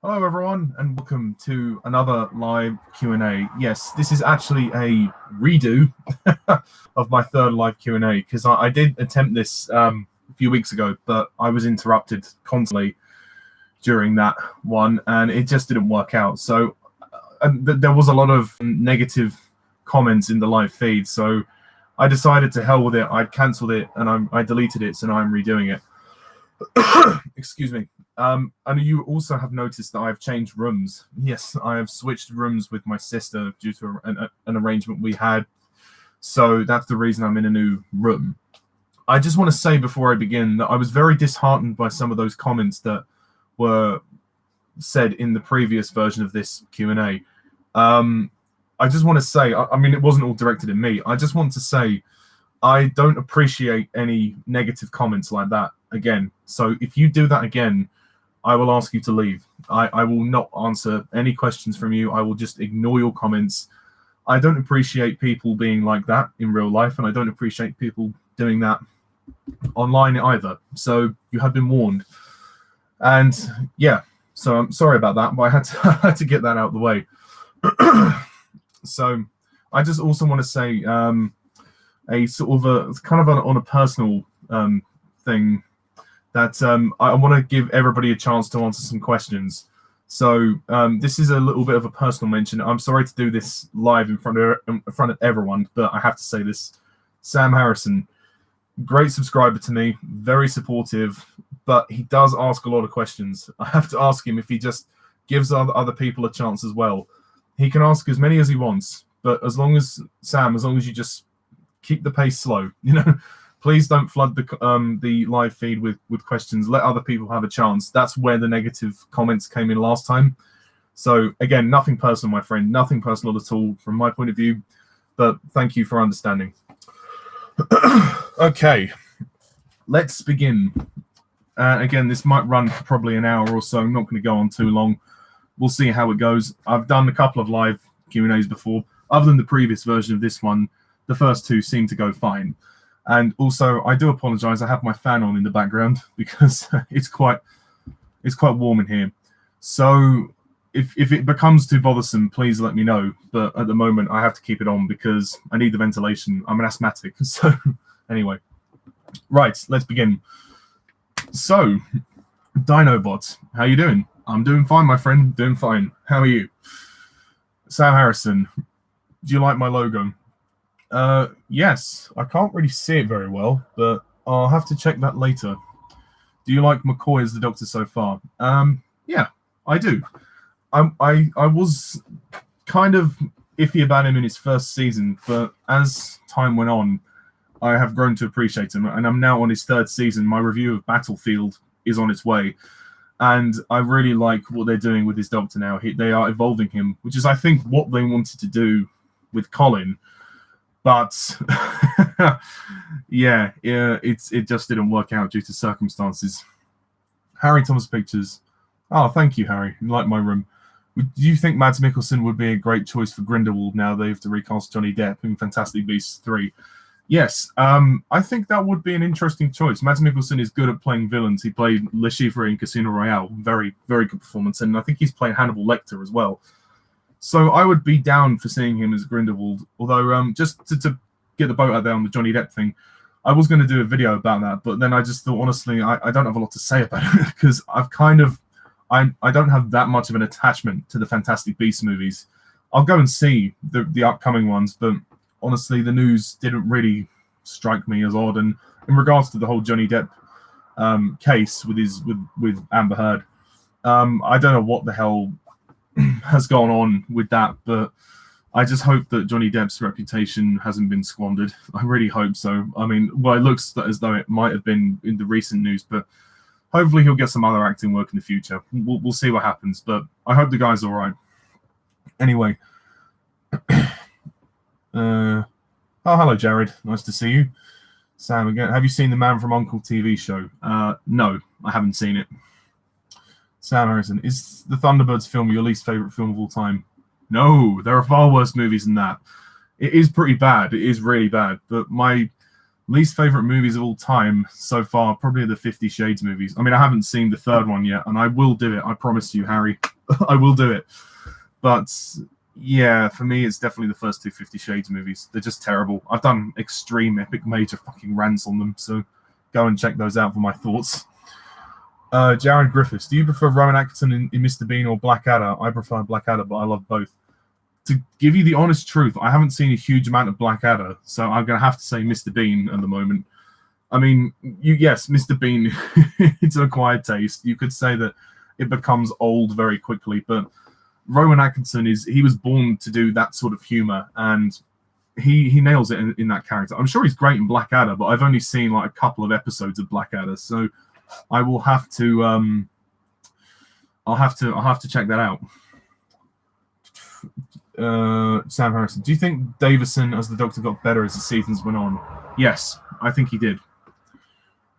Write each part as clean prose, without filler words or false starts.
Hello, everyone, and welcome to another live Q&A. Yes, this is actually a redo of my third live Q&A because I did attempt this a few weeks ago, but I was interrupted constantly during that one, and it just didn't work out. So there was a lot of negative comments in the live feed, so I decided to hell with it. I cancelled it, and I deleted it, so now I'm redoing it. Excuse me. And you also have noticed that I've changed rooms. Yes, I have switched rooms with my sister due to an arrangement we had. So that's the reason I'm in a new room. I just want to say before I begin that I was very disheartened by some of those comments that were said in the previous version of this Q&A. I just want to say, I mean, it wasn't all directed at me. I just want to say I don't appreciate any negative comments like that again. So if you do that again, I will ask you to leave. I will not answer any questions from you. I will just ignore your comments. I don't appreciate people being like that in real life, and I don't appreciate people doing that online either. So you have been warned. And yeah, so I'm sorry about that, but I had to get that out of the way. So I just also want to say a sort of on a personal thing, that I want to give everybody a chance to answer some questions. So this is a little bit of a personal mention. I'm sorry to do this live in front of everyone, but I have to say this. Sam Harrison, great subscriber to me, very supportive, but he does ask a lot of questions. I have to ask him if he just gives other people a chance as well. He can ask as many as he wants, but as long as you just keep the pace slow, please don't flood the live feed with questions. Let other people have a chance. That's where the negative comments came in last time. So again, nothing personal, my friend. Nothing personal at all from my point of view. But thank you for understanding. Okay, let's begin. Again, this might run for probably an hour or so. I'm not going to go on too long. We'll see how it goes. I've done a couple of live Q&As before. Other than the previous version of this one, the first two seem to go fine. And also, I do apologize. I have my fan on in the background because it's quite warm in here. So if it becomes too bothersome, please let me know. But at the moment, I have to keep it on because I need the ventilation. I'm an asthmatic. So anyway, right, let's begin. So, Dinobot, how you doing? I'm doing fine, my friend. Doing fine. How are you? Sam Harrison, do you like my logo? Yes, I can't really see it very well, but I'll have to check that later. Do you like McCoy as the Doctor so far? Yeah, I do. I was kind of iffy about him in his first season, but as time went on, I have grown to appreciate him, and I'm now on his third season. My review of Battlefield is on its way, and I really like what they're doing with his Doctor now. They are evolving him, which is, I think, what they wanted to do with Colin. But yeah, it just didn't work out due to circumstances. Harry Thomas Pictures. Oh, thank you, Harry. You like my room. Do you think Mads Mikkelsen would be a great choice for Grindelwald now they have to recast Johnny Depp in Fantastic Beasts 3? Yes, I think that would be an interesting choice. Mads Mikkelsen is good at playing villains. He played Le Chiffre in Casino Royale. Very, very good performance. And I think he's playing Hannibal Lecter as well. So I would be down for seeing him as Grindelwald. Although, just to get the boat out there on the Johnny Depp thing, I was going to do a video about that, but then I just thought, honestly, I don't have a lot to say about it because I don't have that much of an attachment to the Fantastic Beasts movies. I'll go and see the upcoming ones, but honestly, the news didn't really strike me as odd. And in regards to the whole Johnny Depp case with Amber Heard, I don't know what the hell has gone on with that, but I just hope that Johnny Depp's reputation hasn't been squandered. I really hope so. I mean, well, it looks as though it might have been in the recent news, but hopefully he'll get some other acting work in the future. We'll see what happens, but I hope the guy's all right. Anyway. Oh, hello, Jared. Nice to see you. Sam again. Have you seen the Man from U.N.C.L.E. TV show? No, I haven't seen it. Sam Harrison, is the Thunderbirds film your least favorite film of all time? No, there are far worse movies than that. It is pretty bad. It is really bad. But my Least favorite movies of all time so far, probably the 50 Shades movies. I mean, I haven't seen the third one yet, and I will do it. I promise you, Harry. I will do it. But yeah, for me, it's definitely the first two 50 Shades movies. They're just terrible. I've done extreme, epic, major fucking rants on them, so go and check those out for my thoughts. Jared Griffiths, do you prefer Rowan Atkinson in Mr. Bean or Blackadder? I prefer Blackadder, but I love both. To give you the honest truth, I haven't seen a huge amount of Blackadder, so I'm going to have to say Mr. Bean at the moment. I mean, yes, Mr. Bean, it's an acquired taste. You could say that it becomes old very quickly, but Rowan Atkinson he was born to do that sort of humor, and he nails it in that character. I'm sure he's great in Blackadder, but I've only seen like a couple of episodes of Blackadder, so I will have to I'll have to check that out. Sam Harrison, do you think Davison as the Doctor got better as the seasons went on? Yes, I think he did.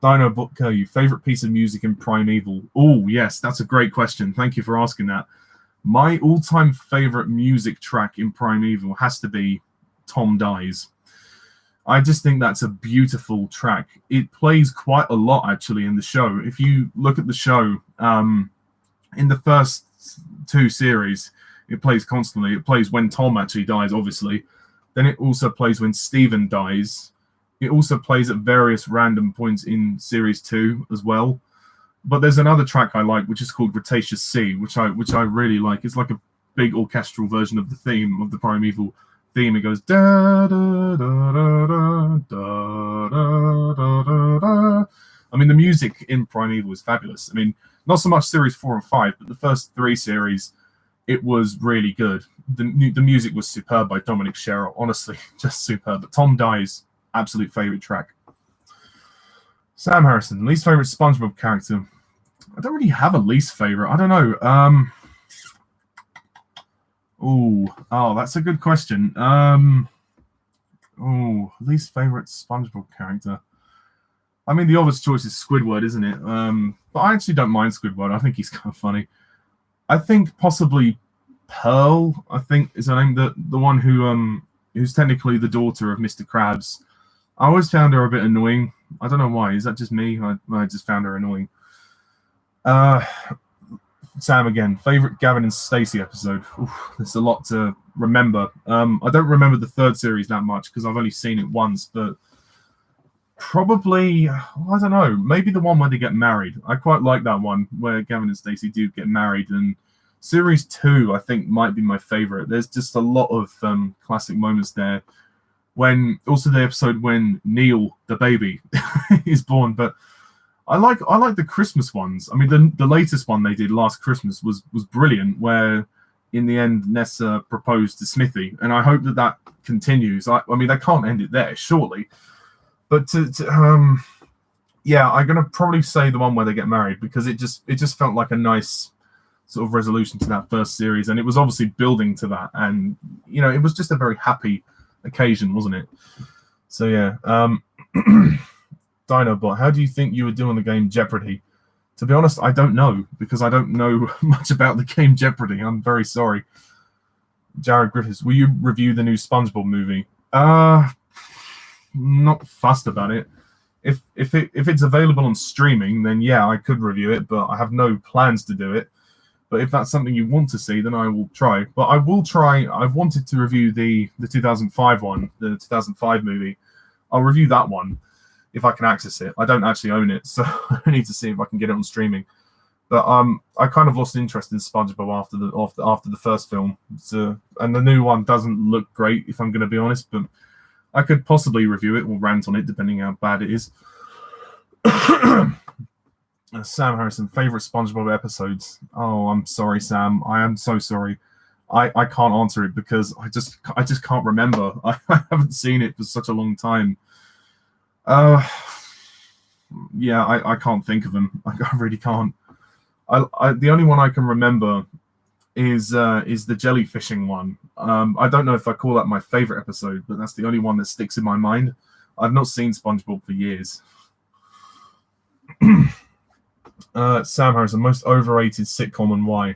Dino Booker, your favorite piece of music in Primeval? Oh, yes, that's a great question. Thank you for asking that. My all-time favorite music track in Primeval has to be Tom Dies. I just think that's a beautiful track. It plays quite a lot, actually, in the show. If you look at the show, in the first two series, it plays constantly. It plays when Tom actually dies, obviously. Then it also plays when Steven dies. It also plays at various random points in Series 2 as well. But there's another track I like, which is called Cretaceous Sea, which I really like. It's like a big orchestral version of the theme, of the Primeval theme. It goes da da da da da da da da da. I mean, the music in Primeval is fabulous. I mean, not so much Series 4 and 5, but the first three series, it was really good. The music was superb by Dominic Sherrill. Honestly, just superb. But Tom Dies, absolute favorite track. Sam Harrison, least favorite SpongeBob character. I don't really have a least favorite. I don't know. Oh, that's a good question. Least favorite SpongeBob character. I mean, the obvious choice is Squidward, isn't it? But I actually don't mind Squidward. I think he's kind of funny. I think possibly Pearl, I think, is her name. The one who's technically the daughter of Mr. Krabs. I always found her a bit annoying. I don't know why. Is that just me? I just found her annoying. Sam again. Favorite Gavin and Stacy episode. There's a lot to remember. I don't remember the third series that much because I've only seen it once, but probably, I don't know, maybe the one where they get married. I quite like that one where Gavin and Stacy do get married, and Series 2 I think might be my favorite. There's just a lot of classic moments there. When also the episode when Neil the baby is born, but I like the Christmas ones. I mean, the latest one they did last Christmas was brilliant, where in the end Nessa proposed to Smithy, and I hope that continues. I mean, they can't end it there, surely. But yeah, I'm gonna probably say the one where they get married because it just felt like a nice sort of resolution to that first series, and it was obviously building to that, and it was just a very happy occasion, wasn't it? So yeah. Dinobot, how do you think you would do on the game Jeopardy? To be honest, I don't know, because I don't know much about the game Jeopardy. I'm very sorry. Jared Griffiths, will you review the new SpongeBob movie? Not fussed about it. If it's available on streaming, then yeah, I could review it, but I have no plans to do it. But if that's something you want to see, then I will try. But I will try. I've wanted to review the 2005 one, the 2005 movie. I'll review that one if I can access it. I don't actually own it, so I need to see if I can get it on streaming. But I kind of lost interest in SpongeBob after the first film. So, and the new one doesn't look great, if I'm going to be honest. But I could possibly review it or rant on it, depending how bad it is. Sam Harrison, favorite SpongeBob episodes? Oh, I'm sorry, Sam. I am so sorry. I can't answer it because I just can't remember. I haven't seen it for such a long time. Yeah, I can't think of them. I really can't. The only one I can remember is the jellyfishing one. I don't know if I call that my favorite episode, but that's the only one that sticks in my mind. I've not seen SpongeBob for years. Sam Harrison, most overrated sitcom and why?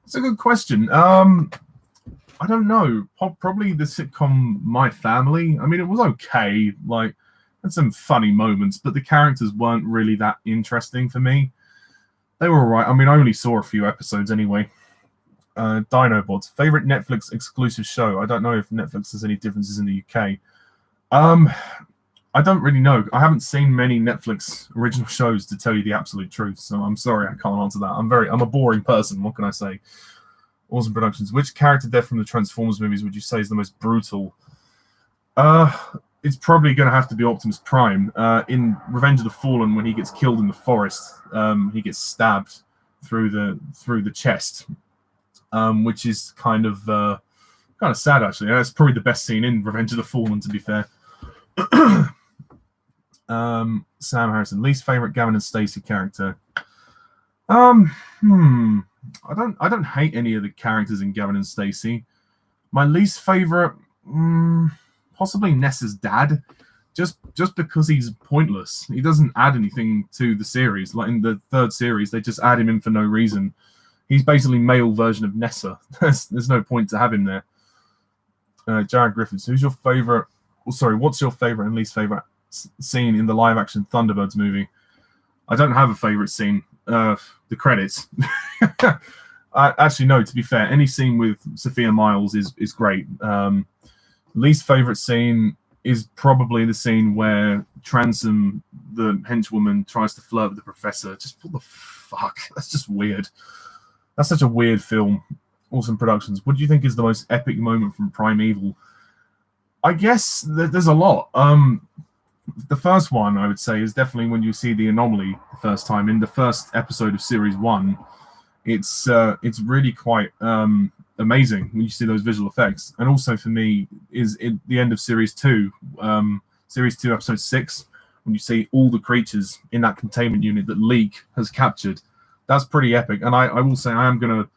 It's a good question. I don't know. Probably the sitcom My Family. I mean, it was okay. Like, had some funny moments, but the characters weren't really that interesting for me. They were alright. I mean, I only saw a few episodes anyway. Dinobots, favorite Netflix exclusive show. I don't know if Netflix has any differences in the UK. I don't really know. I haven't seen many Netflix original shows to tell you the absolute truth, so I'm sorry I can't answer that. I'm a boring person. What can I say? Awesome Productions. Which character death from the Transformers movies would you say is the most brutal? It's probably going to have to be Optimus Prime. In Revenge of the Fallen, when he gets killed in the forest, he gets stabbed through the chest, which is kind of sad actually. That's probably the best scene in Revenge of the Fallen, to be fair. Sam Harrison, least favorite Gavin and Stacy character. I don't hate any of the characters in Gavin and Stacy. My least favorite, possibly Nessa's dad, just because he's pointless. He doesn't add anything to the series. Like in the third series, they just add him in for no reason. He's basically male version of Nessa. There's no point to have him there. Jared Griffiths, what's your favorite and least favorite scene in the live-action Thunderbirds movie? I don't have a favorite scene. The credits. Actually, no. To be fair, any scene with Sophia Myles is great. Least favorite scene is probably the scene where Transome, the henchwoman, tries to flirt with the professor. Just what the fuck? That's just weird. That's such a weird film. Awesome Productions. What do you think is the most epic moment from Primeval? I guess there's a lot. The first one, I would say, is definitely when you see the anomaly the first time in the first episode of Series 1. It's really quite amazing when you see those visual effects. And also for me is in the end of Series 2, Episode 6, when you see all the creatures in that containment unit that Leak has captured. That's pretty epic. And I will say I am going to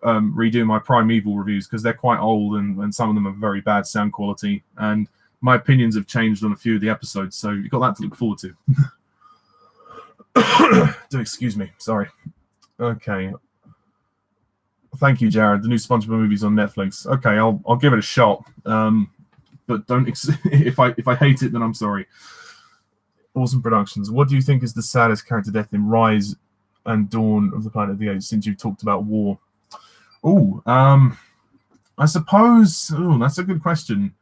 redo my Primeval reviews because they're quite old and some of them are very bad sound quality. And my opinions have changed on a few of the episodes, so you've got that to look forward to. Excuse me, sorry. Okay. Thank you, Jared. The new SpongeBob movie's on Netflix. Okay, I'll give it a shot. But don't if I hate it, then I'm sorry. Awesome Productions. What do you think is the saddest character death in Rise and Dawn of the Planet of the Apes? Since you've talked about war. I suppose. That's a good question.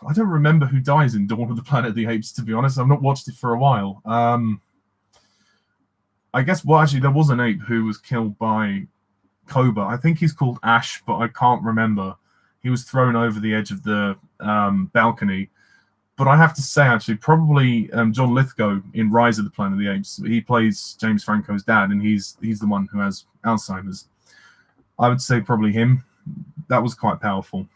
I don't remember who dies in Dawn of the Planet of the Apes, to be honest. I've not watched it for a while. I guess, actually, there was an ape who was killed by Cobra. I think he's called Ash, but I can't remember. He was thrown over the edge of the balcony. But I have to say, actually, probably John Lithgow in Rise of the Planet of the Apes. He plays James Franco's dad, and he's the one who has Alzheimer's. I would say probably him. That was quite powerful.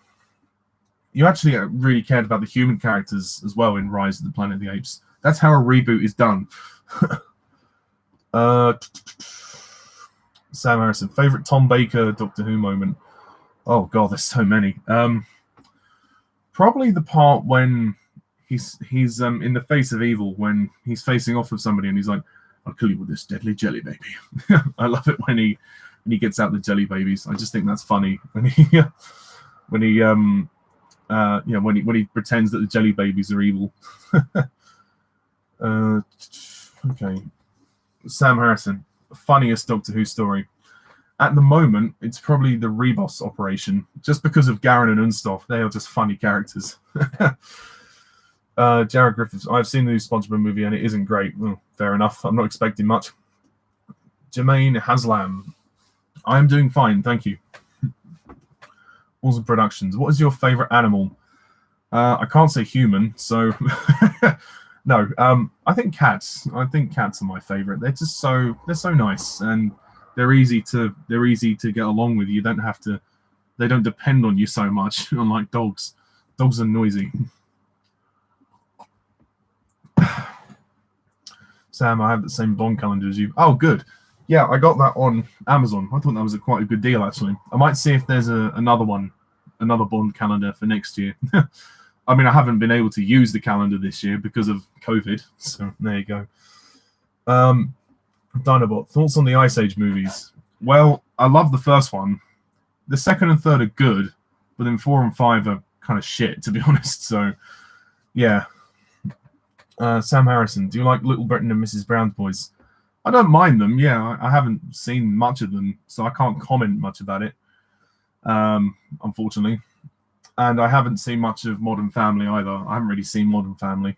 You actually really cared about the human characters as well in Rise of the Planet of the Apes. That's how a reboot is done. Sam Harrison, favorite Tom Baker Doctor Who moment? Oh god, there's so many. Probably the part when he's in the face of evil, when he's facing off with somebody and he's like, "I'll kill you with this deadly jelly baby." I love it when he gets out the jelly babies. I just think that's funny when he when he pretends that the jelly babies are evil. Okay. Sam Harrison, funniest Doctor Who story. At the moment, it's probably the Rebus operation, just because of Garen and Unstoff. They are just funny characters. Jared Griffiths, I've seen the new SpongeBob movie and it isn't great. Well, fair enough. I'm not expecting much. Jermaine Haslam, I am doing fine, thank you. Awesome Productions. What is your favorite animal? I can't say human, so no. I think cats. I think cats are my favorite. They're so nice and they're easy to get along with. You don't have to. They don't depend on you so much, unlike dogs. Dogs are noisy. Sam, I have the same Bond calendar as you. Oh, good. Yeah, I got that on Amazon. I thought that was quite a good deal, actually. I might see if there's another Bond calendar for next year. I mean, I haven't been able to use the calendar this year because of COVID, so there you go. Dinobot, thoughts on the Ice Age movies? Well, I love the first one. The second and third are good, but then 4 and 5 are kind of shit, to be honest. So, yeah. Sam Harrison, do you like Little Britain and Mrs. Brown's Boys? I don't mind them. Yeah, I haven't seen much of them, so I can't comment much about it, unfortunately. And I haven't seen much of Modern Family either. I haven't really seen Modern Family.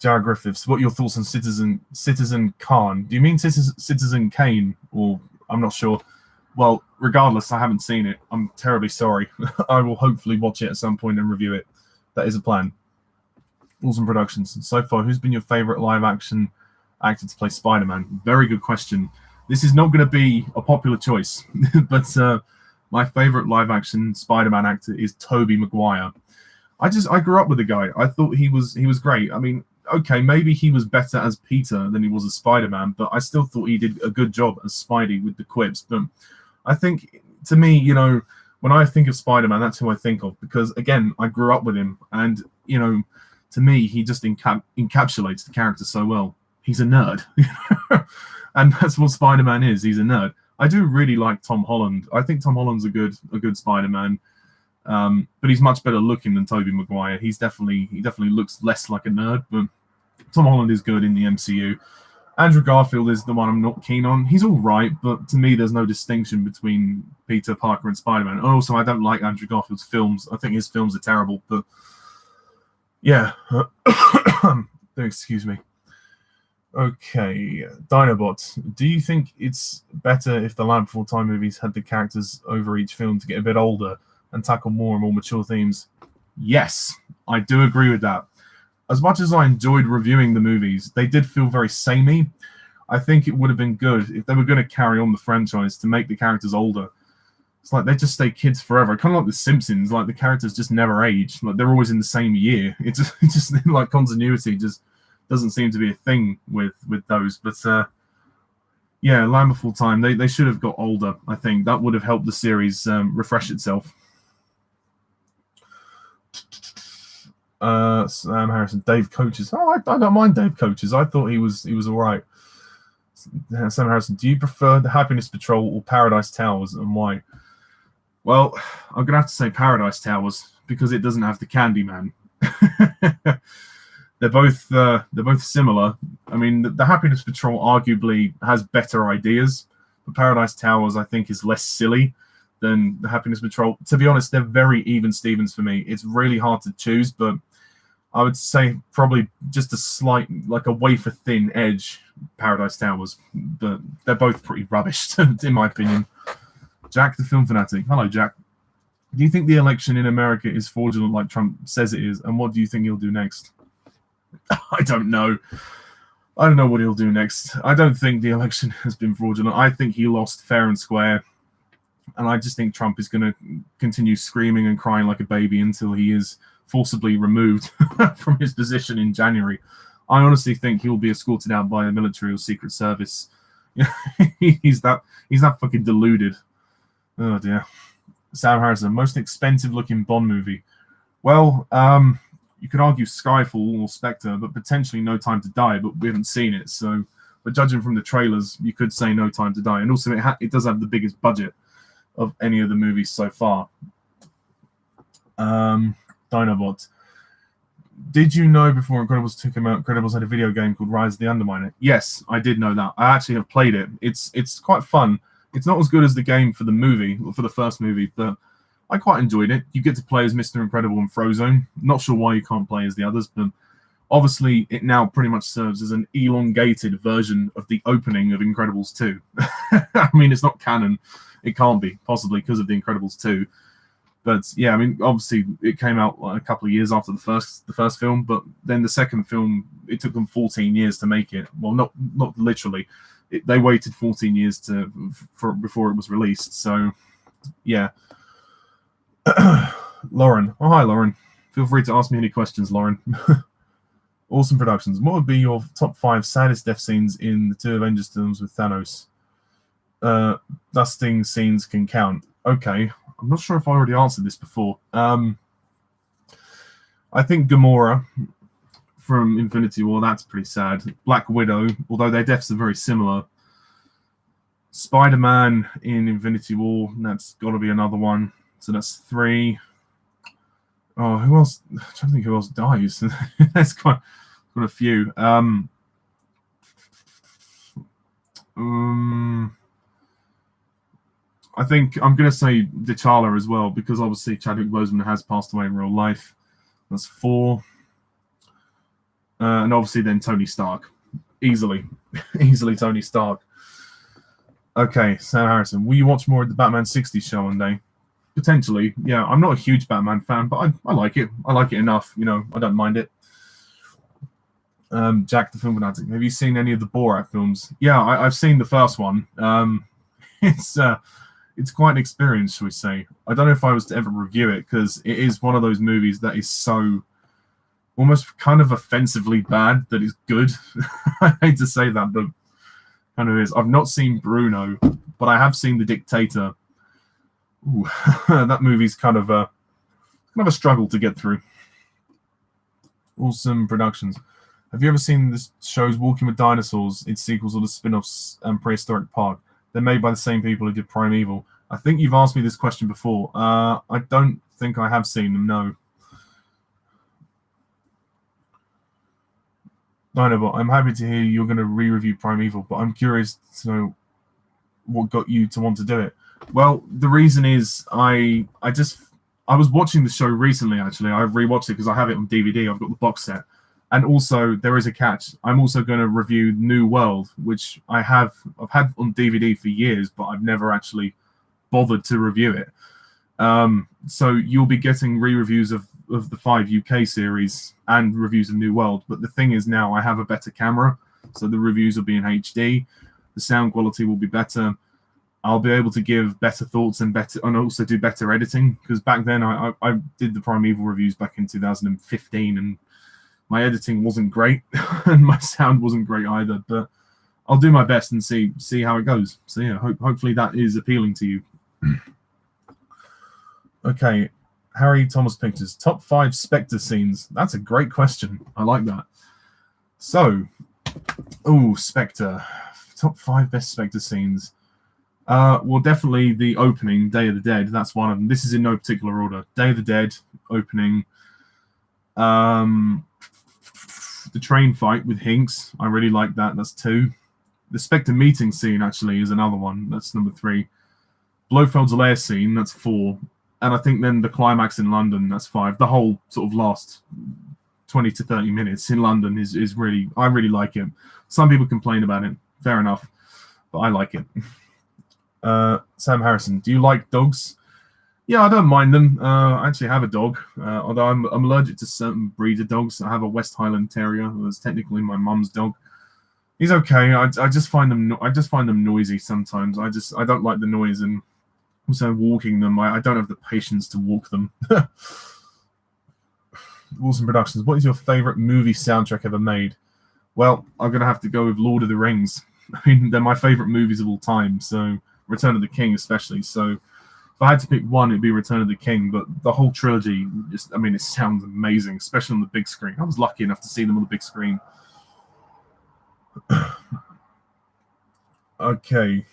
Jared Griffiths, what are your thoughts on Citizen Khan? Do you mean Citizen Kane? Or I'm not sure. Well, regardless, I haven't seen it. I'm terribly sorry. I will hopefully watch it at some point and review it. That is a plan. Awesome Productions. So far, who's been your favorite live-action actor to play Spider-Man? Very good question. This is not going to be a popular choice, but my favorite live-action Spider-Man actor is Tobey Maguire. I grew up with the guy. I thought he was great. I mean, okay, maybe he was better as Peter than he was as Spider-Man, but I still thought he did a good job as Spidey with the quips. But I think, to me, you know, when I think of Spider-Man, that's who I think of, because, again, I grew up with him, and, you know, to me, he just encapsulates the character so well. He's a nerd. And that's what Spider-Man is. He's a nerd. I do really like Tom Holland. I think Tom Holland's a good Spider-Man. But he's much better looking than Tobey Maguire. He definitely looks less like a nerd, but Tom Holland is good in the MCU. Andrew Garfield is the one I'm not keen on. He's all right, but to me, there's no distinction between Peter Parker and Spider-Man. And also, I don't like Andrew Garfield's films. I think his films are terrible, but yeah. Excuse me. Okay, Dinobot. Do you think it's better if the Land Before Time movies had the characters over each film to get a bit older and tackle more and more mature themes? Yes, I do agree with that. As much as I enjoyed reviewing the movies, they did feel very samey. I think it would have been good if they were going to carry on the franchise to make the characters older. It's like they just stay kids forever, kind of like The Simpsons. Like the characters just never age. Like they're always in the same year. It just like continuity just doesn't seem to be a thing with those. But yeah, Land Before Time, they should have got older. I think that would have helped the series refresh itself. Sam Harrison, Dave Coaches. Oh, I don't mind Dave Coaches. I thought he was all right. Sam Harrison, do you prefer the Happiness Patrol or Paradise Towers, and why? Well, I'm gonna have to say Paradise Towers because it doesn't have the Candyman. They're both similar. I mean, the Happiness Patrol arguably has better ideas, but Paradise Towers I think is less silly than the Happiness Patrol. To be honest, they're very even Stevens for me. It's really hard to choose, but I would say probably just a slight, like a wafer thin edge, Paradise Towers. But they're both pretty rubbish, in my opinion. Jack the Film Fanatic. Hello, Jack. Do you think the election in America is fraudulent like Trump says it is? And what do you think he'll do next? I don't know. I don't know what he'll do next. I don't think the election has been fraudulent. I think he lost fair and square. And I just think Trump is going to continue screaming and crying like a baby until he is forcibly removed from his position in January. I honestly think he'll be escorted out by a military or Secret Service. He's that fucking deluded. Oh dear. Sam Harrison, most expensive looking Bond movie. Well, you could argue Skyfall or Specter, but potentially No Time to Die, but we haven't seen it. So, but judging from the trailers, you could say No Time to Die. And also it does have the biggest budget of any of the movies so far. Dinobot. Did you know before Incredibles 2 came out, Incredibles had a video game called Rise of the Underminer? Yes, I did know that. I actually have played it. It's quite fun. It's not as good as the game for the movie, or for the first movie, but I quite enjoyed it. You get to play as Mr. Incredible and Frozone. Not sure why you can't play as the others, but obviously it now pretty much serves as an elongated version of the opening of Incredibles 2. I mean, it's not canon. It can't be, possibly, because of the Incredibles 2. But yeah, I mean, obviously it came out like a couple of years after the first film, but then the second film, it took them 14 years to make it. Well, not literally. They waited 14 years before it was released. So yeah. Lauren. Oh, hi, Lauren. Feel free to ask me any questions, Lauren. Awesome Productions. What would be your top 5 saddest death scenes in the 2 Avengers films with Thanos? Dusting scenes can count. Okay. I'm not sure if I already answered this before. I think Gamora from Infinity War, that's pretty sad. Black Widow, although their deaths are very similar. Spider-Man in Infinity War, that's got to be another one. So that's 3. Oh, who else? I'm trying to think who else dies. There's quite a few. I think I'm going to say T'Challa as well, because obviously Chadwick Boseman has passed away in real life. That's 4. And obviously then Tony Stark. Easily Tony Stark. Okay, Sam Harrison. Will you watch more of the Batman 60s show one day? Potentially, yeah. I'm not a huge Batman fan, but I like it. I like it enough, I don't mind it. Jack the Film Fanatic. Have you seen any of the Borat films? Yeah, I've seen the first one. It's quite an experience, shall we say. I don't know if I was to ever review it, because it is one of those movies that is so almost kind of offensively bad that it's good. I hate to say that, but kind of is. I've not seen Bruno, but I have seen The Dictator. Ooh, that movie's kind of a struggle to get through. Awesome Productions. Have you ever seen the shows Walking with Dinosaurs, its sequels or the spin-offs, and Prehistoric Park? They're made by the same people who did Primeval. I think you've asked me this question before. I don't think I have seen them, no. Dinobot, I'm happy to hear you're going to re-review Primeval, but I'm curious to know what got you to want to do it. Well, the reason is I was watching the show recently, actually. I've rewatched it because I have it on DVD. I've got the box set. And also, there is a catch. I'm also going to review New World, which I've had on DVD for years, but I've never actually bothered to review it. So you'll be getting re-reviews of the 5 UK series and reviews of New World. But the thing is, now I have a better camera, so the reviews will be in HD. The sound quality will be better. I'll be able to give better thoughts and also do better editing, because back then I did the Primeval reviews back in 2015, and my editing wasn't great and my sound wasn't great either. But I'll do my best and see how it goes. So yeah, hopefully that is appealing to you. Okay, Harry Thomas Pictures. Top 5 Specter scenes. That's a great question. I like that. So, Specter. Top 5 best Specter scenes. Well, definitely the opening, Day of the Dead. That's one of them. This is in no particular order. Day of the Dead, opening. The train fight with Hinks. I really like that. That's 2. The Spectre meeting scene, actually, is another one. That's number 3. Blofeld's lair scene. That's 4. And I think then the climax in London, that's 5. The whole sort of last 20 to 30 minutes in London is really, I really like it. Some people complain about it. Fair enough. But I like it. Sam Harrison, do you like dogs? Yeah, I don't mind them. I actually have a dog, although I'm allergic to certain breed of dogs. I have a West Highland Terrier that's technically my mum's dog. He's okay. I just find them noisy sometimes. I don't like the noise, and also walking them. I don't have the patience to walk them. Wilson Productions. What is your favorite movie soundtrack ever made? Well, I'm gonna have to go with Lord of the Rings. I mean, they're my favorite movies of all time. So Return of the King, especially. So if I had to pick one, it'd be Return of the King. But the whole trilogy, it sounds amazing, especially on the big screen. I was lucky enough to see them on the big screen. Okay.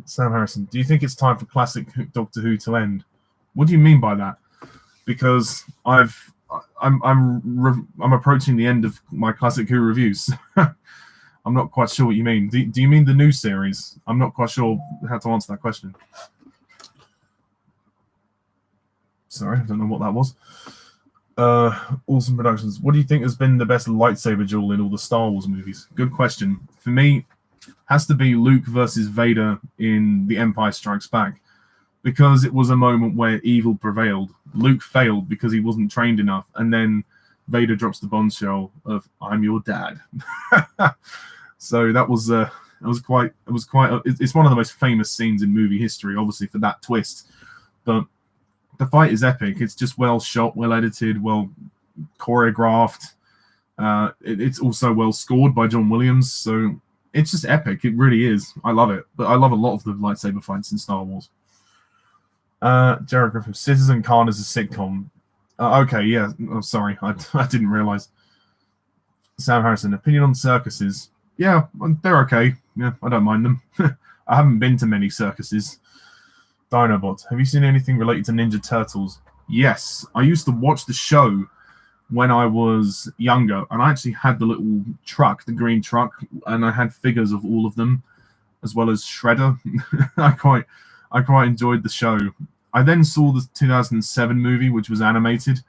Sam Harrison, do you think it's time for classic Doctor Who to end? What do you mean by that? Because I'm approaching the end of my classic Who reviews. I'm not quite sure what you mean. Do you mean the new series? I'm not quite sure how to answer that question. Sorry, I don't know what that was. Awesome Productions. What do you think has been the best lightsaber duel in all the Star Wars movies? Good question. For me, has to be Luke versus Vader in The Empire Strikes Back, because it was a moment where evil prevailed. Luke failed because he wasn't trained enough, and then Vader drops the bombshell of "I'm your dad." So it's one of the most famous scenes in movie history, obviously for that twist. But the fight is epic. It's just well shot, well edited, well choreographed. It's also well scored by John Williams. So it's just epic. It really is. I love it. But I love a lot of the lightsaber fights in Star Wars. Jared Griffin, Citizen Khan is a sitcom. Okay, yeah. Oh, sorry. I didn't realize. Sam Harrison, opinion on circuses. Yeah, they're okay. Yeah, I don't mind them. I haven't been to many circuses. Dinobot, have you seen anything related to Ninja Turtles? Yes, I used to watch the show when I was younger, and I actually had the little truck, the green truck, and I had figures of all of them, as well as Shredder. I quite enjoyed the show. I then saw the 2007 movie, which was animated.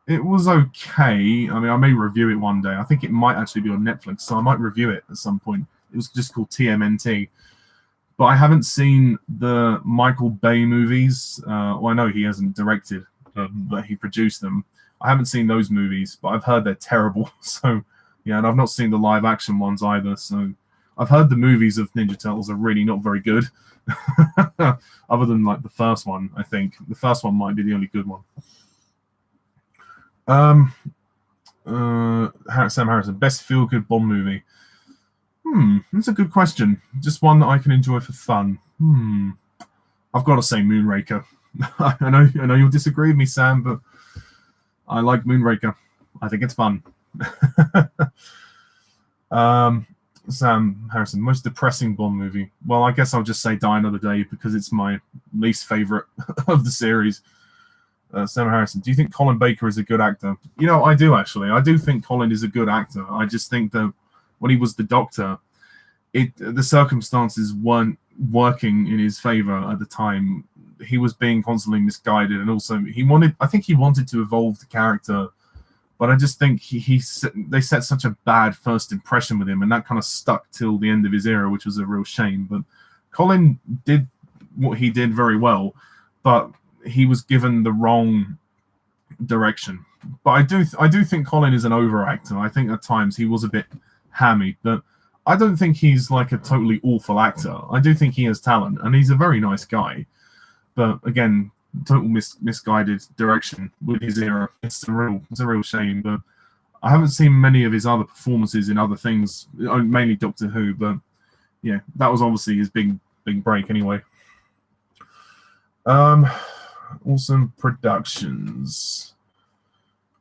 It was okay. I mean, I may review it one day. I think it might actually be on Netflix, so I might review it at some point. It was just called TMNT. But I haven't seen the Michael Bay movies. Well, I know he hasn't directed, but he produced them. I haven't seen those movies, but I've heard they're terrible. So, yeah, and I've not seen the live action ones either. So, I've heard the movies of Ninja Turtles are really not very good. Other than like the first one, I think the first one might be the only good one. Sam Harrison, best feel-good Bond movie. That's a good question. Just one that I can enjoy for fun. I've got to say Moonraker. I know you'll disagree with me, Sam, but I like Moonraker. I think it's fun. Sam Harrison, most depressing Bond movie. Well, I guess I'll just say Die Another Day because it's my least favorite of the series. Sam Harrison, do you think Colin Baker is a good actor? You know, I do actually. I do think Colin is a good actor. I just think that when he was the Doctor, the circumstances weren't working in his favor at the time. He was being constantly misguided, and also I think he wanted to evolve the character, but I just think they set such a bad first impression with him, and that kind of stuck till the end of his era, which was a real shame. But Colin did what he did very well, but he was given the wrong direction. But I do think Colin is an over actor. I think at times he was a bit hammy, but I don't think he's like a totally awful actor. I do think he has talent, and he's a very nice guy. But again, total misguided direction with his era. It's a real shame. But I haven't seen many of his other performances in other things, mainly Doctor Who. But yeah, that was obviously his big break anyway. Awesome Productions.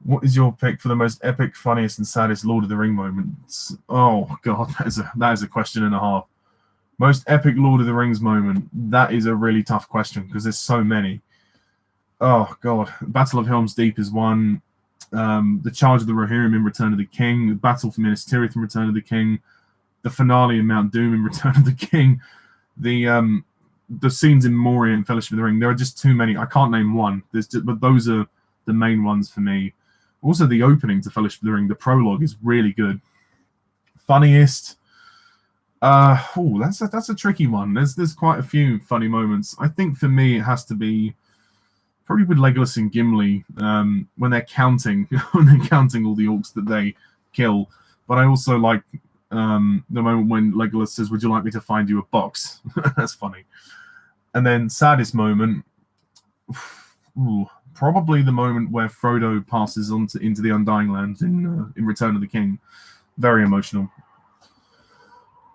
What is your pick for the most epic, funniest, and saddest Lord of the Ring moments? Oh god, that is a question and a half. Most epic Lord of the Rings moment. That is a really tough question because there's so many. Oh god, Battle of Helm's Deep is one. The Charge of the Rohirrim in Return of the King. The Battle for Minas Tirith in Return of the King. The finale in Mount Doom in Return of the King. The scenes in Moria and Fellowship of the Ring. There are just too many. I can't name one. But those are the main ones for me. Also, the opening to Fellowship of the Ring, the prologue is really good. Funniest. That's a tricky one. There's quite a few funny moments. I think for me it has to be probably with Legolas and Gimli when they're counting all the orcs that they kill. But I also like the moment when Legolas says, "Would you like me to find you a box?" That's funny. And then saddest moment. Probably the moment where Frodo passes into the Undying Lands in Return of the King. Very emotional.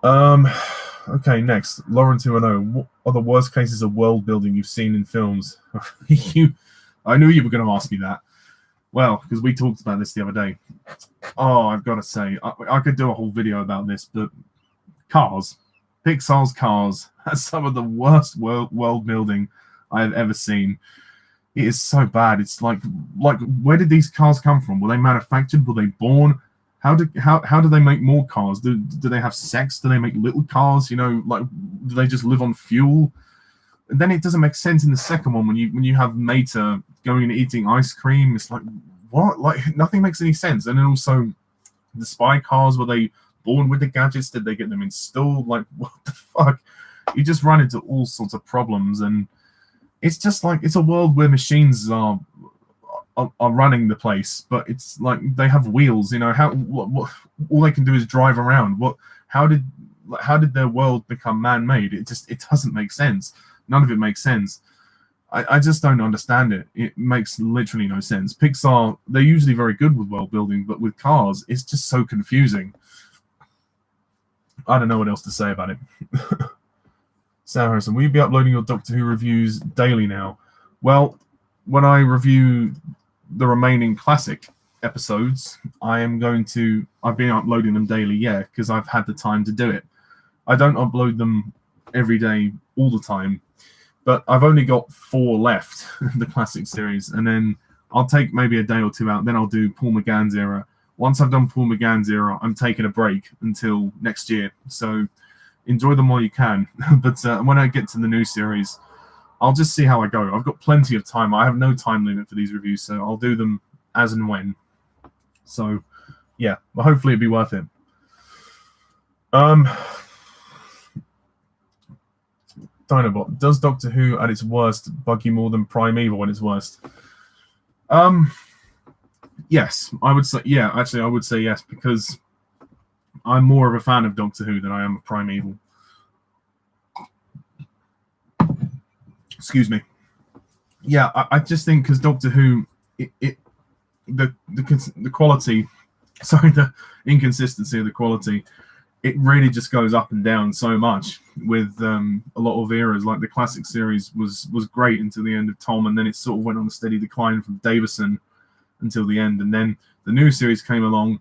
Okay, next. Lauren 210. What are the worst cases of world building you've seen in films? I knew you were going to ask me that. Well, because we talked about this the other day. Oh, I've got to say, I could do a whole video about this, but Cars. Pixar's Cars has some of the worst world building I have ever seen. It is so bad. It's like where did these cars come from? Were they manufactured? Were they born? How do they make more cars? Do they have sex? Do they make little cars? You know, like do they just live on fuel? And then it doesn't make sense in the second one when you have Mater going and eating ice cream. It's like what? Like nothing makes any sense. And then also the spy cars, were they born with the gadgets? Did they get them installed? Like what the fuck? You just run into all sorts of problems, and it's just like it's a world where machines are running the place, but it's like they have wheels. You know what all they can do is drive around. How did their world become man-made? It doesn't make sense. None of it makes sense. I just don't understand it. It makes literally no sense. Pixar, they're usually very good with world building, but with Cars, it's just so confusing. I don't know what else to say about it. Sam Harrison, will you be uploading your Doctor Who reviews daily now? Well, when I review the remaining classic episodes, I've been uploading them daily, yeah, because I've had the time to do it. I don't upload them every day all the time, But I've only got 4 left, the classic series, and then I'll take maybe a day or 2 out. Then I'll do Paul McGann's era. Once I've done Paul McGann's era, I'm taking a break until next year. So enjoy them while you can. But when I get to the new series, I'll just see how I go. I've got plenty of time. I have no time limit for these reviews, so I'll do them as and when. So, yeah, well, hopefully it'll be worth it. Dinobot, does Doctor Who at its worst bug you more than Primeval at its worst? Yes, I would say. Yeah, actually, I would say yes, because I'm more of a fan of Doctor Who than I am of Primeval. Excuse me. Yeah, I just think because Doctor Who, the quality, sorry, the inconsistency of the quality, it really just goes up and down so much with a lot of eras. Like the classic series was great until the end of Tom, and then it sort of went on a steady decline from Davison until the end. And then the new series came along.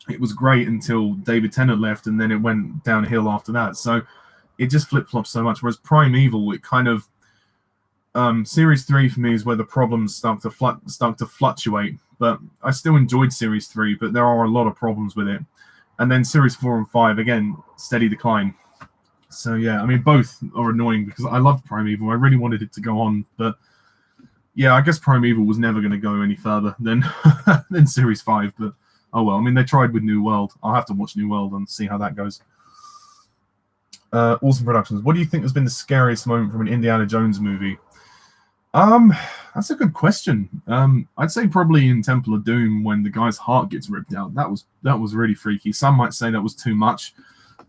It was great until David Tennant left, and then it went downhill after that. So it just flip-flops so much. Whereas Primeval, it kind of Series 3 for me is where the problems start to fluctuate. But I still enjoyed Series 3, but there are a lot of problems with it. And then Series 4 and 5, again, steady decline. So, yeah, I mean, both are annoying because I loved Primeval. I really wanted it to go on. But, yeah, I guess Primeval was never going to go any further than, than Series 5. But, oh, well. I mean, they tried with New World. I'll have to watch New World and see how that goes. Awesome Productions. What do you think has been the scariest moment from an Indiana Jones movie? That's a good question. I'd say probably in Temple of Doom when the guy's heart gets ripped out. That was really freaky. Some might say that was too much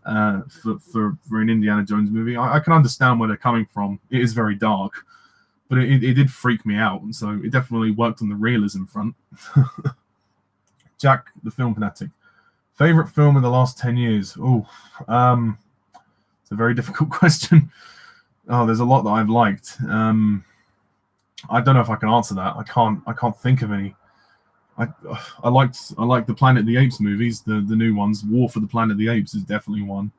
for an Indiana Jones movie. I can understand where they're coming from. It is very dark, but it did freak me out, and so it definitely worked on the realism front. Jack, the film fanatic. Favorite film in the last 10 years? Oh, it's a very difficult question. Oh, there's a lot that I've liked. I don't know if I can answer that. I can't think of any. I liked the Planet of the Apes movies, the new ones. War for the Planet of the Apes is definitely one.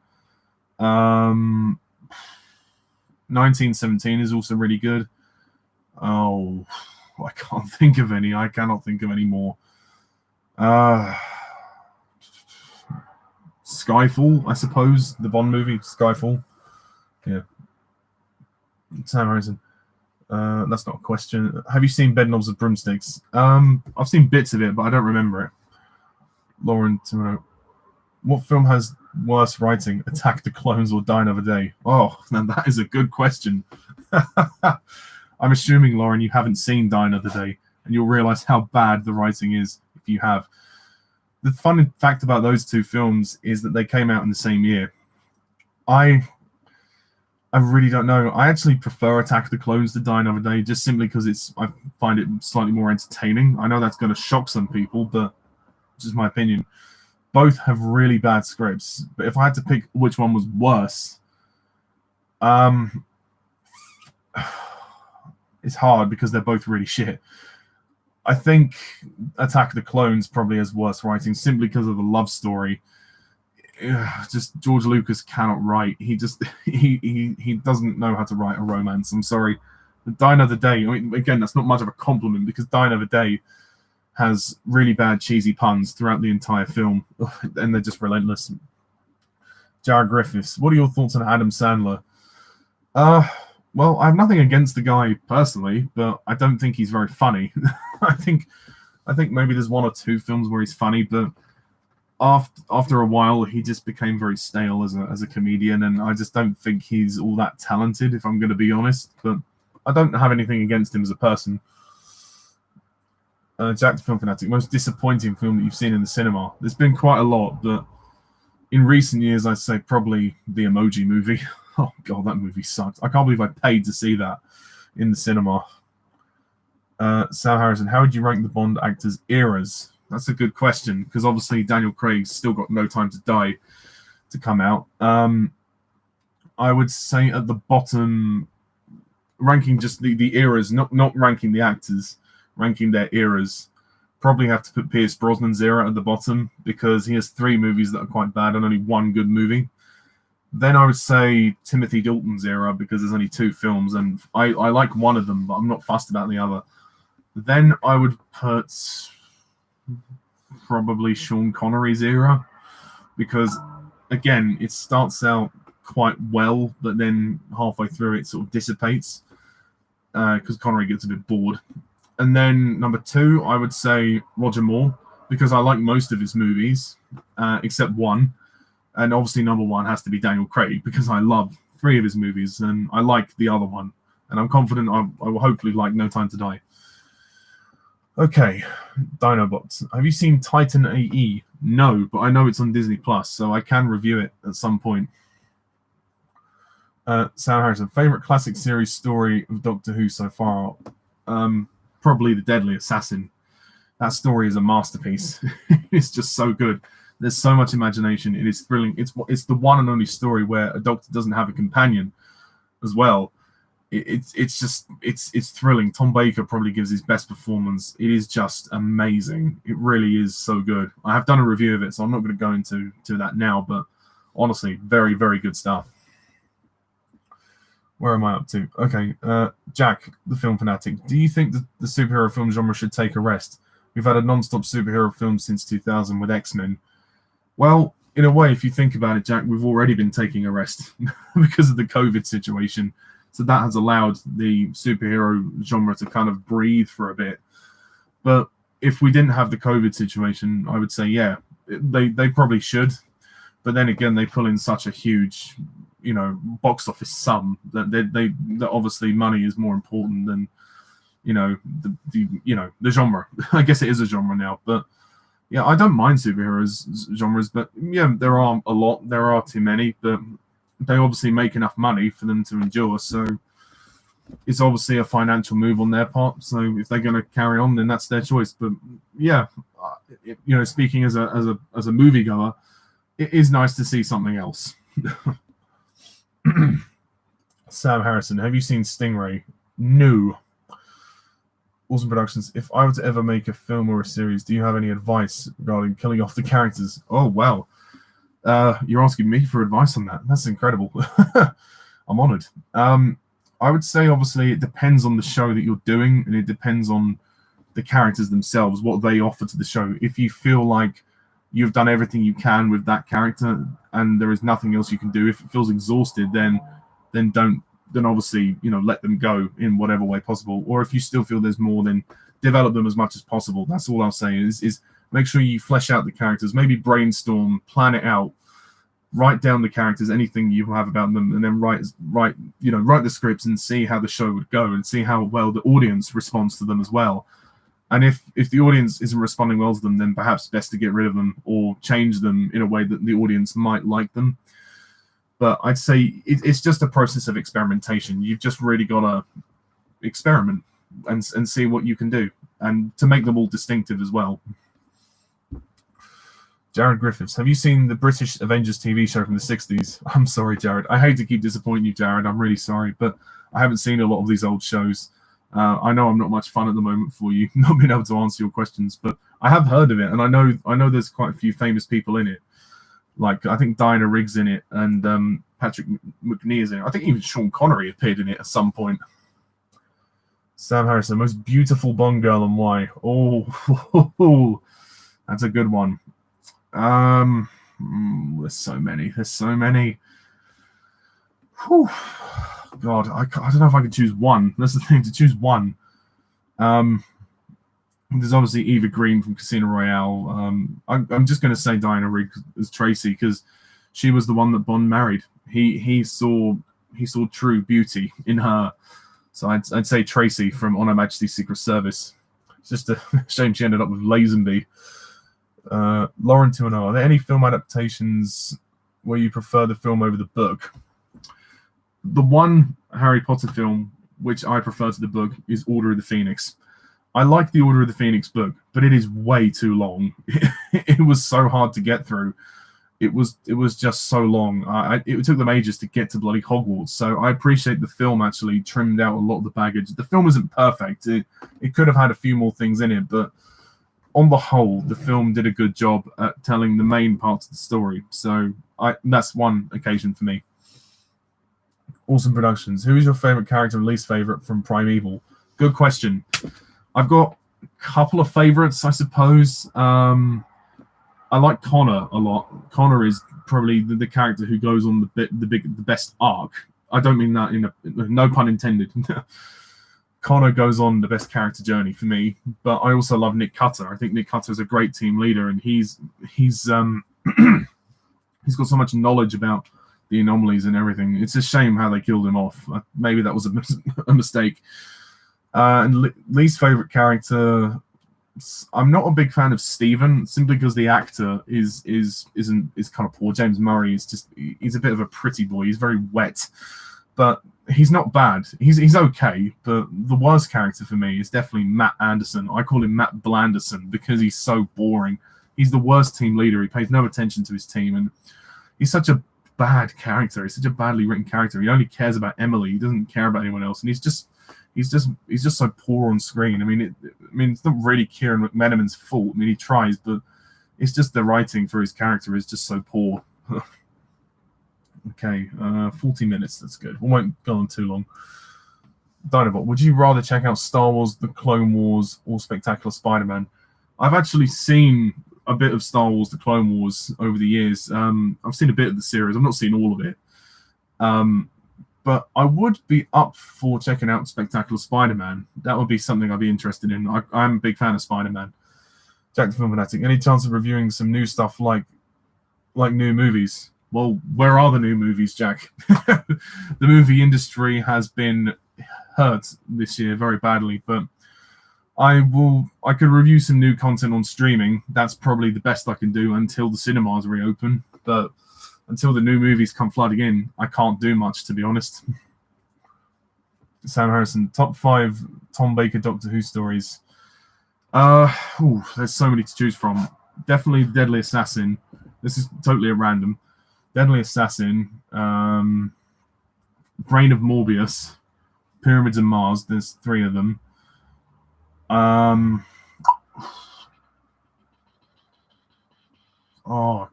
1917 is also really good. Oh, I can't think of any. I cannot think of any more. Skyfall, I suppose, the Bond movie, Skyfall. Yeah. Sam Harrison. That's not a question. Have you seen Bedknobs with Broomsticks? I've seen bits of it, but I don't remember it. Lauren Timuro. What film has worse writing? Attack the Clones or Die Another Day? Oh, now that is a good question. I'm assuming, Lauren, you haven't seen Die Another Day, and you'll realize how bad the writing is if you have. The fun fact about those two films is that they came out in the same year. I really don't know. I actually prefer Attack of the Clones to Die Another Day, just simply because I find it slightly more entertaining. I know that's going to shock some people, but it's just my opinion. Both have really bad scripts, but if I had to pick which one was worse, it's hard because they're both really shit. I think Attack of the Clones probably has worse writing simply because of the love story. Just George Lucas cannot write. He doesn't know how to write a romance. I'm sorry. Die Another Day, I mean, again, that's not much of a compliment because Die Another Day has really bad cheesy puns throughout the entire film, and they're just relentless. Jared Griffiths, what are your thoughts on Adam Sandler? Well, I have nothing against the guy personally, but I don't think he's very funny. I think maybe there's one or two films where he's funny, but after a while, he just became very stale as a comedian, and I just don't think he's all that talented, if I'm going to be honest. But I don't have anything against him as a person. Jack the Film Fanatic, most disappointing film that you've seen in the cinema? There's been quite a lot, but in recent years, I'd say probably the Emoji Movie. Oh, God, that movie sucked. I can't believe I paid to see that in the cinema. Sal Harrison, how would you rank the Bond actors' eras? That's a good question, because obviously Daniel Craig's still got No Time to Die to come out. I would say at the bottom, ranking just the eras, not ranking the actors, ranking their eras. Probably have to put Pierce Brosnan's era at the bottom, because he has 3 movies that are quite bad and only 1 good movie. Then I would say Timothy Dalton's era, because there's only 2 films, and I like one of them, but I'm not fussed about the other. Then I would put probably Sean Connery's era, because again, it starts out quite well, but then halfway through it sort of dissipates because Connery gets a bit bored. And then number 2, I would say Roger Moore, because I like most of his movies except one. And obviously number 1 has to be Daniel Craig, because I love 3 of his movies and I like the other one. And I'm confident I will hopefully like No Time to Die. Okay, Dinobots. Have you seen Titan AE? No, but I know it's on Disney Plus, so I can review it at some point. Sam Harrison, favorite classic series story of Doctor Who so far? Probably The Deadly Assassin. That story is a masterpiece. It's just so good. There's so much imagination. It is thrilling. It's the one and only story where a Doctor doesn't have a companion as well. It's thrilling. Tom Baker probably gives his best performance. It is just amazing. It really is so good. I have done a review of it, so I'm not going to go into that now, but honestly, very, very good stuff. Where am I up to? Okay, Jack, the film fanatic. Do you think that the superhero film genre should take a rest? We've had a non-stop superhero film since 2000 with X-Men. Well, in a way, if you think about it, Jack, we've already been taking a rest because of the COVID situation. So that has allowed the superhero genre to kind of breathe for a bit. But if we didn't have the COVID situation, I would say, yeah, they probably should. But then again, they pull in such a huge, box office sum that obviously money is more important than, the genre. I guess it is a genre now, but yeah, I don't mind superheroes genres, but yeah, there are a lot. There are too many, but they obviously make enough money for them to endure. So it's obviously a financial move on their part. So if they're going to carry on, then that's their choice. But yeah, speaking as a moviegoer, it is nice to see something else. Sam Harrison, have you seen Stingray? No. Awesome Productions. If I were to ever make a film or a series, do you have any advice regarding killing off the characters? Oh, wow. You're asking me for advice on that. That's incredible. I'm honored. I would say, obviously, it depends on the show that you're doing, and it depends on the characters themselves, what they offer to the show. If you feel like you've done everything you can with that character and there is nothing else you can do, if it feels exhausted, then obviously, let them go in whatever way possible. Or if you still feel there's more, then develop them as much as possible. That's all I'll say is make sure you flesh out the characters, maybe brainstorm, plan it out, write down the characters, anything you have about them, and then write the scripts and see how the show would go and see how well the audience responds to them as well. And if the audience isn't responding well to them, then perhaps best to get rid of them or change them in a way that the audience might like them. But I'd say it's just a process of experimentation. You've just really got to experiment and see what you can do, and to make them all distinctive as well. Jared Griffiths, have you seen the British Avengers TV show from the 60s? I'm sorry, Jared. I hate to keep disappointing you, Jared. I'm really sorry, but I haven't seen a lot of these old shows. I know I'm not much fun at the moment for you, not being able to answer your questions, but I have heard of it, and I know there's quite a few famous people in it. Like, I think Diana Rigg's in it, and Patrick McNee is in it. I think even Sean Connery appeared in it at some point. Sam Harrison, most beautiful Bond girl, and why? Oh, that's a good one. There's so many. Whew. God, I don't know if I can choose one. That's the thing, to choose one. There's obviously Eva Green from Casino Royale. I'm just going to say Diana Rigg as Tracy, because she was the one that Bond married. He saw true beauty in her. So I'd say Tracy from On Her Majesty's Secret Service. It's just a shame she ended up with Lazenby. Lauren 2-0. Are there any film adaptations where you prefer the film over the book? The one Harry Potter film which I prefer to the book is Order of the Phoenix. I like the Order of the Phoenix book, but it is way too long. It was so hard to get through. It was just so long. It took them ages to get to bloody Hogwarts. So I appreciate the film actually trimmed out a lot of the baggage. The film isn't perfect. It could have had a few more things in it, but on the whole, the film did a good job at telling the main parts of the story. So that's one occasion for me. Awesome Productions. Who is your favorite character and least favorite from Primeval? Good question. I've got a couple of favorites, I suppose. I like Connor a lot. Connor is probably the character who goes on the best arc. I don't mean that no pun intended. Connor goes on the best character journey for me, but I also love Nick Cutter. I think Nick Cutter is a great team leader, and he's he's got so much knowledge about the anomalies and everything. It's a shame how they killed him off. Maybe that was a mistake. And least favorite character, I'm not a big fan of Steven, simply because the actor is kind of poor. James Murray he's a bit of a pretty boy. He's very wet, but he's not bad. He's okay. But the worst character for me is definitely Matt Anderson. I call him Matt Blanderson because he's so boring. He's the worst team leader. He pays no attention to his team, and he's such a bad character. He's such a badly written character. He only cares about Emily. He doesn't care about anyone else, and he's just so poor on screen. I mean, it's not really Kieran McMenamin's fault. I mean, he tries, but it's just the writing for his character is just so poor. Okay, 40 minutes. That's good. We won't go on too long. Dinobot, would you rather check out Star Wars, The Clone Wars, or Spectacular Spider-Man? I've actually seen a bit of Star Wars, The Clone Wars over the years. I've seen a bit of the series. I've not seen all of it. But I would be up for checking out Spectacular Spider-Man. That would be something I'd be interested in. I'm a big fan of Spider-Man. Jack the Film Fanatic, any chance of reviewing some new stuff like new movies? Well, where are the new movies, Jack? The movie industry has been hurt this year very badly, but I could review some new content on streaming. That's probably the best I can do until the cinemas reopen. But until the new movies come flooding in, I can't do much, to be honest. Sam Harrison, top 5 Tom Baker Doctor Who stories. There's so many to choose from. Definitely Deadly Assassin. This is totally at random. Deadly Assassin, Brain of Morbius, Pyramids of Mars. There's 3 of them. Oh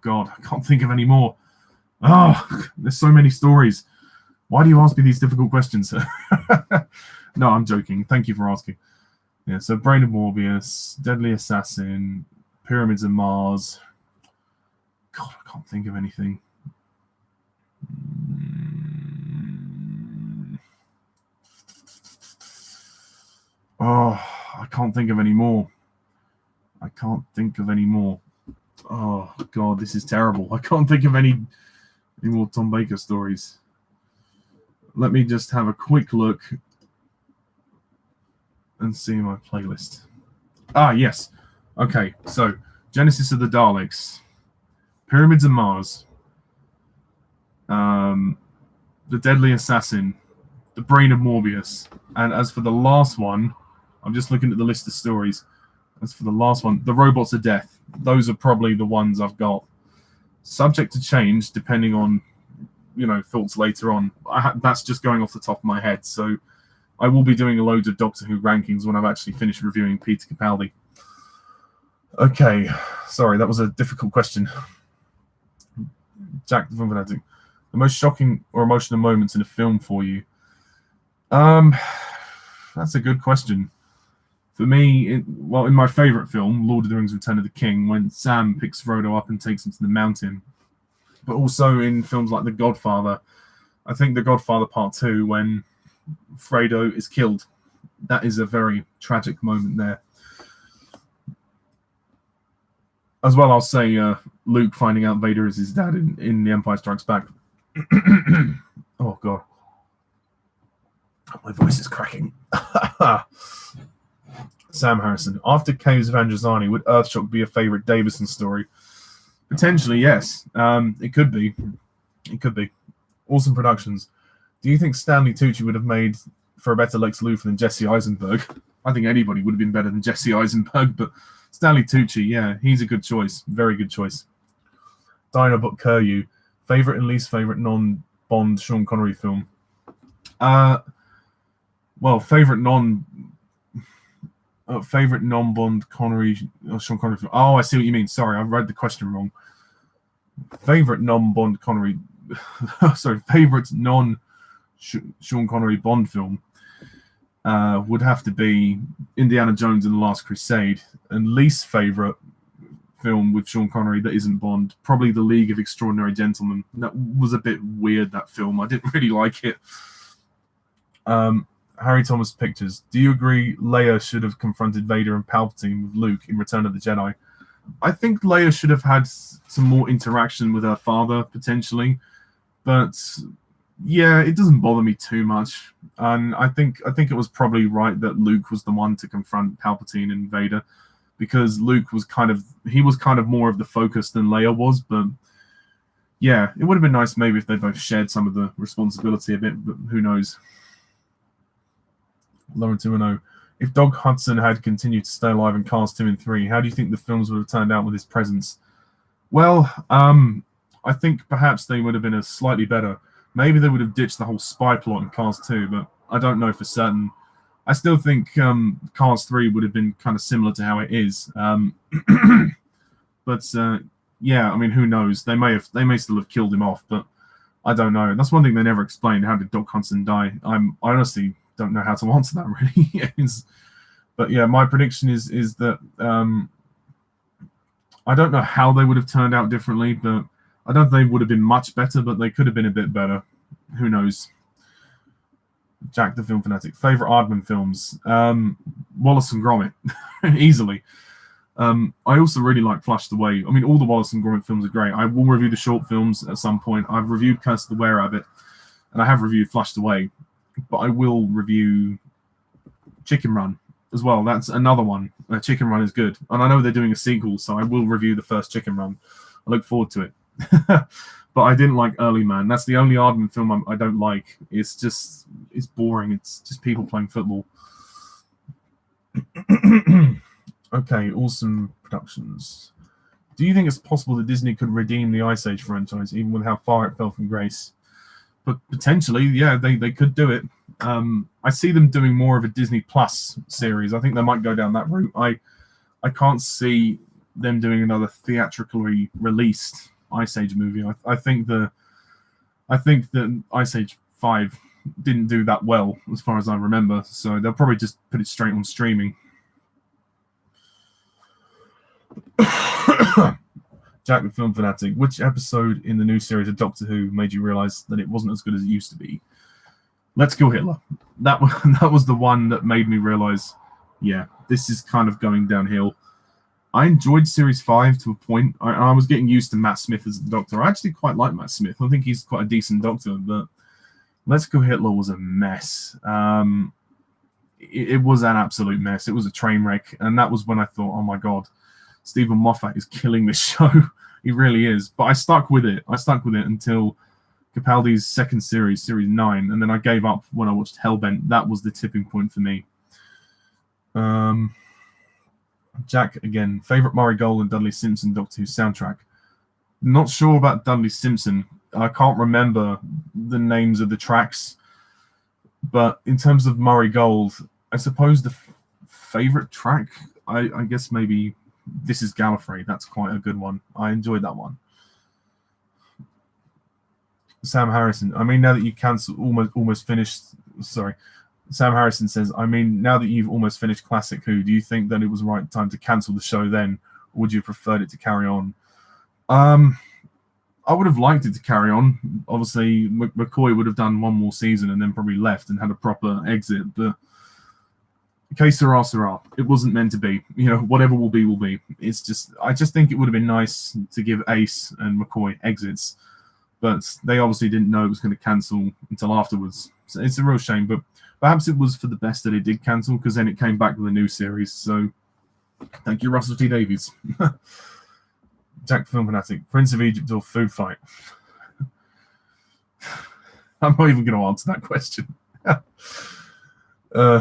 God, I can't think of any more. There's so many stories. Why do you ask me these difficult questions? No, I'm joking. Thank you for asking. Yeah, so Brain of Morbius, Deadly Assassin, Pyramids of Mars. God, I can't think of anything. I can't think of any more. Oh God, this is terrible. I can't think of any more Tom Baker stories. Let me just have a quick look and see my playlist. Yes. Okay, so Genesis of the Daleks, Pyramids of Mars, The Deadly Assassin, The Brain of Morbius, and as for the last one, I'm just looking at the list of stories. As for the last one, The Robots of Death. Those are probably the ones I've got. Subject to change depending on, thoughts later on. That's just going off the top of my head. So I will be doing a load of Doctor Who rankings when I've actually finished reviewing Peter Capaldi. Okay, sorry, that was a difficult question. Jack the Film Fanatic. The most shocking or emotional moments in a film for you? That's a good question. For me, in my favourite film, Lord of the Rings Return of the King, when Sam picks Frodo up and takes him to the mountain. But also in films like The Godfather, I think The Godfather Part 2, when Frodo is killed. That is a very tragic moment there. As well, I'll say Luke finding out Vader is his dad in The Empire Strikes Back. Oh, God. My voice is cracking. Sam Harrison. After Caves of Androzani, would Earthshock be a favourite Davison story? Potentially, yes. It could be. Awesome Productions. Do you think Stanley Tucci would have made for a better Lex Luthor than Jesse Eisenberg? I think anybody would have been better than Jesse Eisenberg, but Stanley Tucci, yeah, he's a good choice. Very good choice. Dinobot Curlew. Favourite and least favourite non-Bond Sean Connery film? Favourite non... Favorite non-Bond Connery or Sean Connery film. Oh, I see what you mean. Sorry, I read the question wrong. Favorite non-Bond Connery. Sorry, favorite non-Sean Connery Bond film would have to be Indiana Jones and the Last Crusade. And least favorite film with Sean Connery that isn't Bond, probably The League of Extraordinary Gentlemen. That was a bit weird, that film. I didn't really like it. Harry Thomas Pictures. Do you agree Leia should have confronted Vader and Palpatine with Luke in Return of the Jedi? I think Leia should have had some more interaction with her father, potentially. But yeah, it doesn't bother me too much. And I think it was probably right that Luke was the one to confront Palpatine and Vader, because Luke was kind of more of the focus than Leia was. But yeah, it would have been nice maybe if they both shared some of the responsibility a bit, but who knows. Lauren 210. If Doug Hudson had continued to stay alive in Cars 2 and 3, how do you think the films would have turned out with his presence? Well, I think perhaps they would have been slightly better. Maybe they would have ditched the whole spy plot in Cars 2, but I don't know for certain. I still think Cars 3 would have been kind of similar to how it is. But yeah, I mean, who knows? They may still have killed him off, but I don't know. That's one thing they never explained. How did Doc Hudson die? I honestly don't know how to answer that really. But yeah, my prediction is that I don't know how they would have turned out differently, but I don't think they would have been much better, but they could have been a bit better. Who knows? Jack the Film Fanatic. Favorite Aardman films? Wallace and Gromit, easily. I also really like Flushed Away. I mean, all the Wallace and Gromit films are great. I will review the short films at some point. I've reviewed Curse of the Were-Rabbit, and I have reviewed Flushed Away, but I will review Chicken Run as well. That's another one. Chicken Run is good, and I know they're doing a sequel, so I will review the first Chicken Run. I look forward to it. But I didn't like Early Man. That's the only Aardman film I don't like. It's boring. It's just people playing football. Okay, Awesome Productions. Do you think it's possible that Disney could redeem the Ice Age franchise, even with how far it fell from grace? But potentially, yeah, they could do it. I see them doing more of a Disney Plus series. I think they might go down that route. I can't see them doing another theatrically released Ice Age movie. I think that Ice Age 5 didn't do that well, as far as I remember. So they'll probably just put it straight on streaming. Jack the Film Fanatic. Which episode in the new series of Doctor Who made you realize that it wasn't as good as it used to be? Let's Kill Hitler. That was the one that made me realize, yeah, this is kind of going downhill. I enjoyed Series 5 to a point. I was getting used to Matt Smith as the Doctor. I actually quite like Matt Smith. I think he's quite a decent Doctor, but Let's Go Hitler was a mess. It was an absolute mess. It was a train wreck, and that was when I thought, oh my God, Stephen Moffat is killing this show. He really is. But I stuck with it. Until Capaldi's second series, Series 9, and then I gave up when I watched Hellbent. That was the tipping point for me. Jack again. Favorite Murray Gold and Dudley Simpson Doctor Who soundtrack? Not sure about Dudley Simpson. I can't remember the names of the tracks. But in terms of Murray Gold, I suppose the favorite track, I guess maybe This Is Gallifrey. That's quite a good one. I enjoyed that one. Sam Harrison. I mean, now that you almost finished. Sorry. Sam Harrison says, I mean, now that you've almost finished Classic Who, do you think that it was the right time to cancel the show then? Or would you have preferred it to carry on? I would have liked it to carry on. Obviously, McCoy would have done one more season and then probably left and had a proper exit. But que sera, sera. It wasn't meant to be. You know, whatever will be, will be. It's just, I just think it would have been nice to give Ace and McCoy exits. But they obviously didn't know it was going to cancel until afterwards. So it's a real shame. But perhaps it was for the best that it did cancel, because then it came back with a new series. So thank you, Russell T Davies. Jack the Film Fanatic. Prince of Egypt or Food Fight? I'm not even going to answer that question.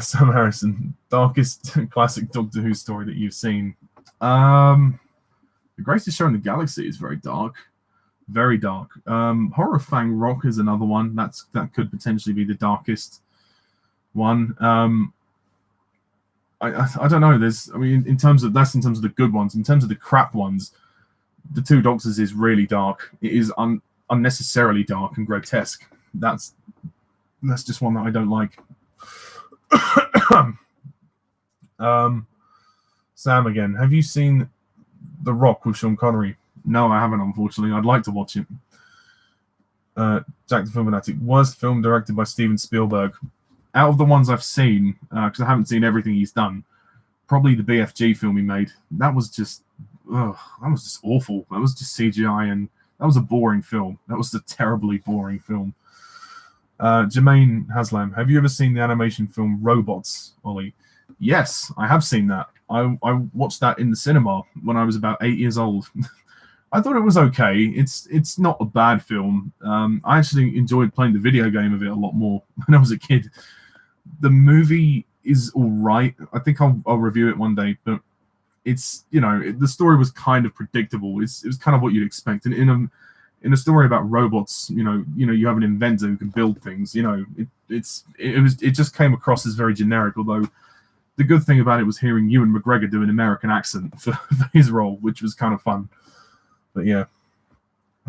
Sam Harrison. Darkest classic Doctor Who story that you've seen? The Greatest Show in the Galaxy is very dark. Very dark. Horror of Fang Rock is another one. That could potentially be the darkest one. I don't know. In terms of the good ones. In terms of the crap ones, the Two Doctors is really dark. It is unnecessarily dark and grotesque. That's just one that I don't like. Sam again. Have you seen The Rock with Sean Connery? No, I haven't, unfortunately. I'd like to watch it. Jack the Film Fanatic. Worst film directed by Steven Spielberg. Out of the ones I've seen, because I haven't seen everything he's done, probably the BFG film he made. That was just awful. That was just CGI, and that was a boring film. That was a terribly boring film. Jermaine Haslam. Have you ever seen the animation film Robots, Ollie? Yes, I have seen that. I watched that in the cinema when I was about 8 years old. I thought it was okay. It's not a bad film. I actually enjoyed playing the video game of it a lot more when I was a kid. The movie is all right. I think I'll review it one day, but it's, the story was kind of predictable. It was kind of what you'd expect. And in a story about robots, you have an inventor who can build things. It just came across as very generic. Although the good thing about it was hearing Ewan McGregor do an American accent for his role, which was kind of fun. But yeah,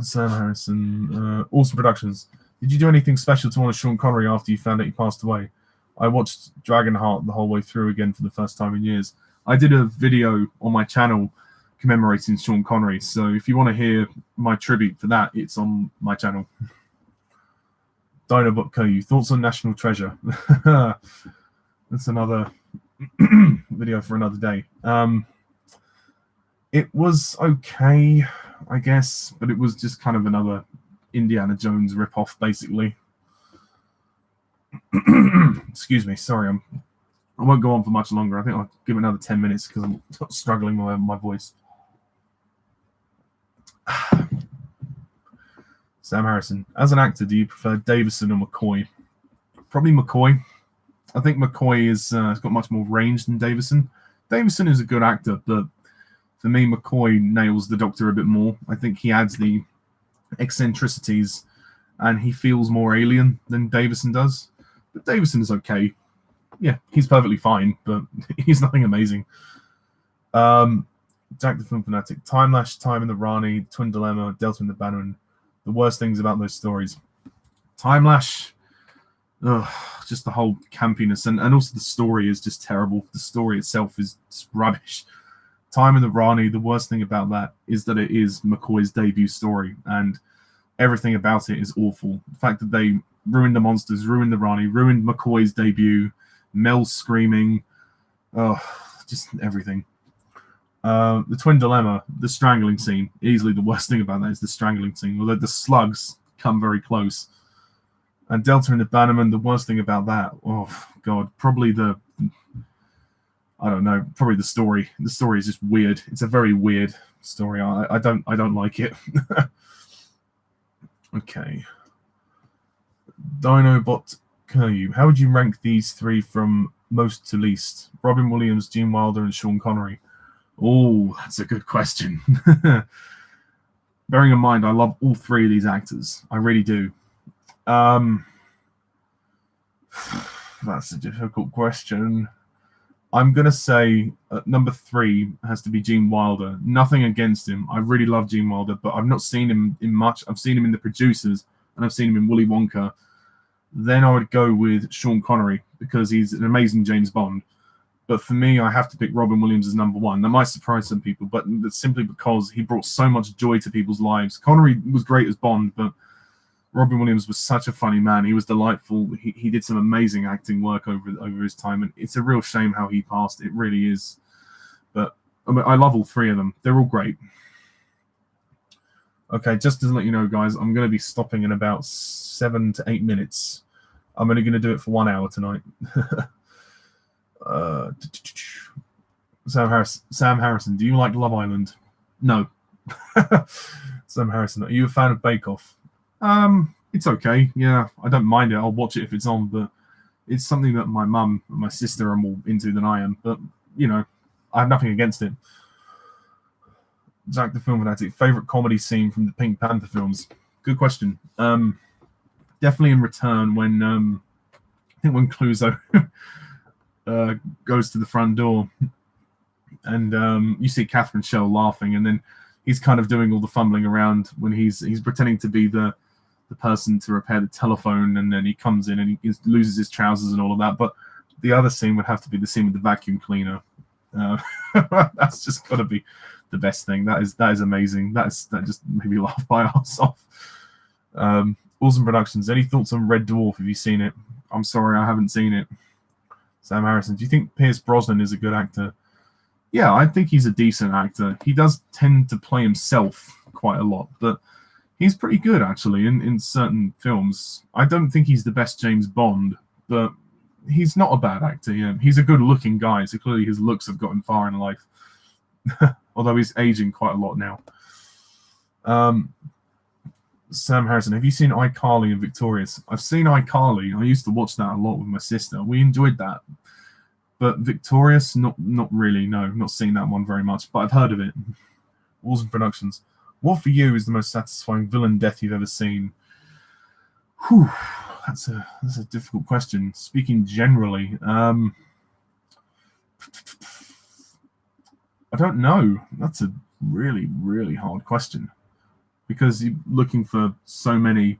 Sam Harrison, Awesome Productions. Did you do anything special to honor Sean Connery after you found out he passed away? I watched Dragonheart the whole way through again for the first time in years. I did a video on my channel commemorating Sean Connery, so if you want to hear my tribute for that, it's on my channel. Dinobot thoughts on National Treasure? That's another video for another day. It was okay, I guess, but it was just kind of another Indiana Jones ripoff, basically. Excuse me, sorry, I won't go on for much longer. I think I'll give it another 10 minutes because I'm struggling with my voice. Sam Harrison. As an actor, do you prefer Davison or McCoy? Probably McCoy. I think McCoy has got much more range than Davison. Davison is a good actor, but for me, McCoy nails the Doctor a bit more. I think he adds the eccentricities, and he feels more alien than Davison does. But Davison is okay. Yeah, he's perfectly fine, but he's nothing amazing. Jack the Film Fanatic. Time Lash, Time in the Rani, Twin Dilemma, Delta in the Bannerman. The worst things about those stories. Time Lash, just the whole campiness, and also the story is just terrible. The story itself is just rubbish. Time in the Rani, the worst thing about that is that it is McCoy's debut story, and everything about it is awful. The fact that they ruined the monsters, ruined the Rani, ruined McCoy's debut, Mel screaming, just everything. The Twin Dilemma, the strangling scene, easily the worst thing about that is the strangling scene, although the slugs come very close. And Delta in the Bannerman, the worst thing about that, oh god, probably the story. The story is just weird. It's a very weird story. I don't like it. Okay. Dinobot Curlew. How would you rank these three from most to least? Robin Williams, Gene Wilder, and Sean Connery. Oh, that's a good question. Bearing in mind, I love all three of these actors. I really do. That's a difficult question. I'm going to say number 3 has to be Gene Wilder. Nothing against him. I really love Gene Wilder, but I've not seen him in much. I've seen him in The Producers, and I've seen him in Willy Wonka. Then I would go with Sean Connery, because he's an amazing James Bond. But for me, I have to pick Robin Williams as number 1. That might surprise some people, but that's simply because he brought so much joy to people's lives. Connery was great as Bond, but Robin Williams was such a funny man. He was delightful. He did some amazing acting work over his time, and it's a real shame how he passed. It really is. But I love all three of them. They're all great. Okay, just to let you know, guys, I'm going to be stopping in about 7 to 8 minutes. I'm only going to do it for 1 hour tonight. Sam Harrison, do you like Love Island? No. Sam Harrison, are you a fan of Bake Off? It's okay. Yeah, I don't mind it. I'll watch it if it's on, but it's something that my mum and my sister are more into than I am. But, I have nothing against it. Jack the Film Fanatic, favorite comedy scene from the Pink Panther films? Good question. Definitely in Return when, I think when Clouseau goes to the front door, and you see Catherine Shell laughing, and then he's kind of doing all the fumbling around when he's pretending to be the person to repair the telephone, and then he comes in and he loses his trousers and all of that. But the other scene would have to be the scene with the vacuum cleaner. That's just got to be the best thing. That is amazing. That just made me laugh my ass off. Awesome Productions. Any thoughts on Red Dwarf? Have you seen it? I'm sorry, I haven't seen it. Sam Harrison. Do you think Pierce Brosnan is a good actor? Yeah, I think he's a decent actor. He does tend to play himself quite a lot, but he's pretty good, actually, in certain films. I don't think he's the best James Bond, but he's not a bad actor. Yeah. He's a good-looking guy, so clearly his looks have gotten far in life. Although he's aging quite a lot now. Sam Harrison, have you seen iCarly and Victorious? I've seen iCarly. I used to watch that a lot with my sister. We enjoyed that. But Victorious, not really, no. Not seen that one very much, but I've heard of it. Awesome Productions. What for you is the most satisfying villain death you've ever seen? Whew, that's a difficult question. Speaking generally, I don't know. That's a really, really hard question, because you're looking for so many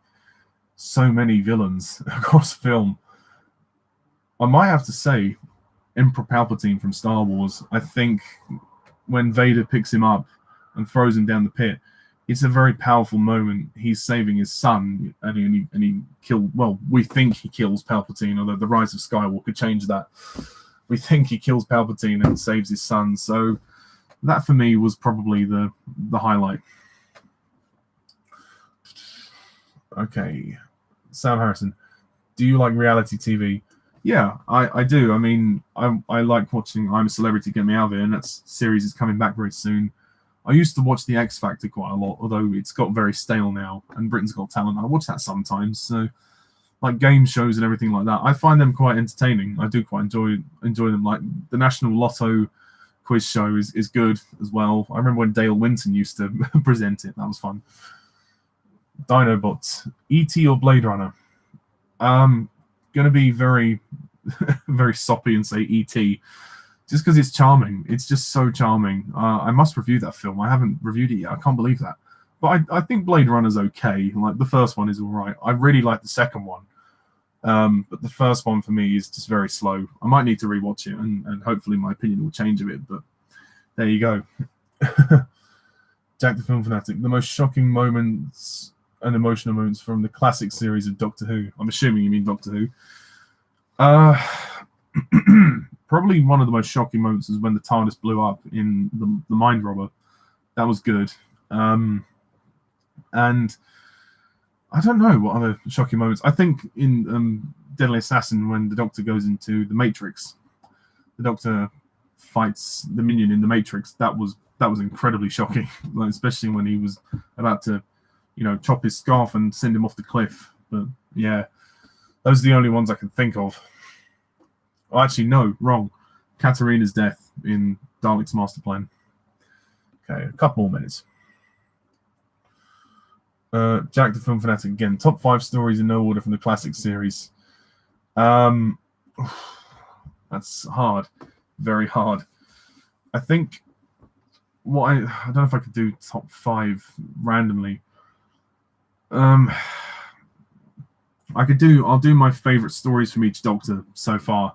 villains across film. I might have to say Emperor Palpatine from Star Wars. I think when Vader picks him up and throws him down the pit, it's a very powerful moment. He's saving his son, and he killed. Well, we think he kills Palpatine, although the Rise of Skywalker changed that. We think he kills Palpatine and saves his son. So that for me was probably the highlight. Okay, Sam Harrison, do you like reality TV? Yeah, I do. I mean, I like watching I'm a Celebrity, Get Me Out of Here, and that series is coming back very soon. I used to watch The X Factor quite a lot, although it's got very stale now, and Britain's Got Talent. I watch that sometimes, so like game shows and everything like that. I find them quite entertaining. I do quite enjoy them. Like the National Lotto quiz show is good as well. I remember when Dale Winton used to present it. That was fun. Dinobots, E.T. or Blade Runner? Gonna be very, very soppy and say E.T. just because it's charming. It's just so charming. I must review that film. I haven't reviewed it yet. I can't believe that. But I think Blade Runner's okay. Like the first one is all right. I really like the second one. But the first one for me is just very slow. I might need to rewatch it, and hopefully my opinion will change a bit. But there you go. Jack the Film Fanatic. The most shocking moments and emotional moments from the classic series of Doctor Who. I'm assuming you mean Doctor Who. Probably one of the most shocking moments is when the TARDIS blew up in the Mind Robber. That was good. And I don't know what other shocking moments. I think in Deadly Assassin, when the Doctor goes into the Matrix, the Doctor fights the minion in the Matrix. That was incredibly shocking, like, especially when he was about to, chop his scarf and send him off the cliff. But yeah, those are the only ones I can think of. Oh, actually, no, wrong. Katarina's death in Dalek's Master Plan. Okay, a couple more minutes. Jack the Film Fanatic again. Top 5 stories in no order from the classic series. That's hard. Very hard. I think I don't know if I could do top 5 randomly. I'll do my favorite stories from each Doctor so far.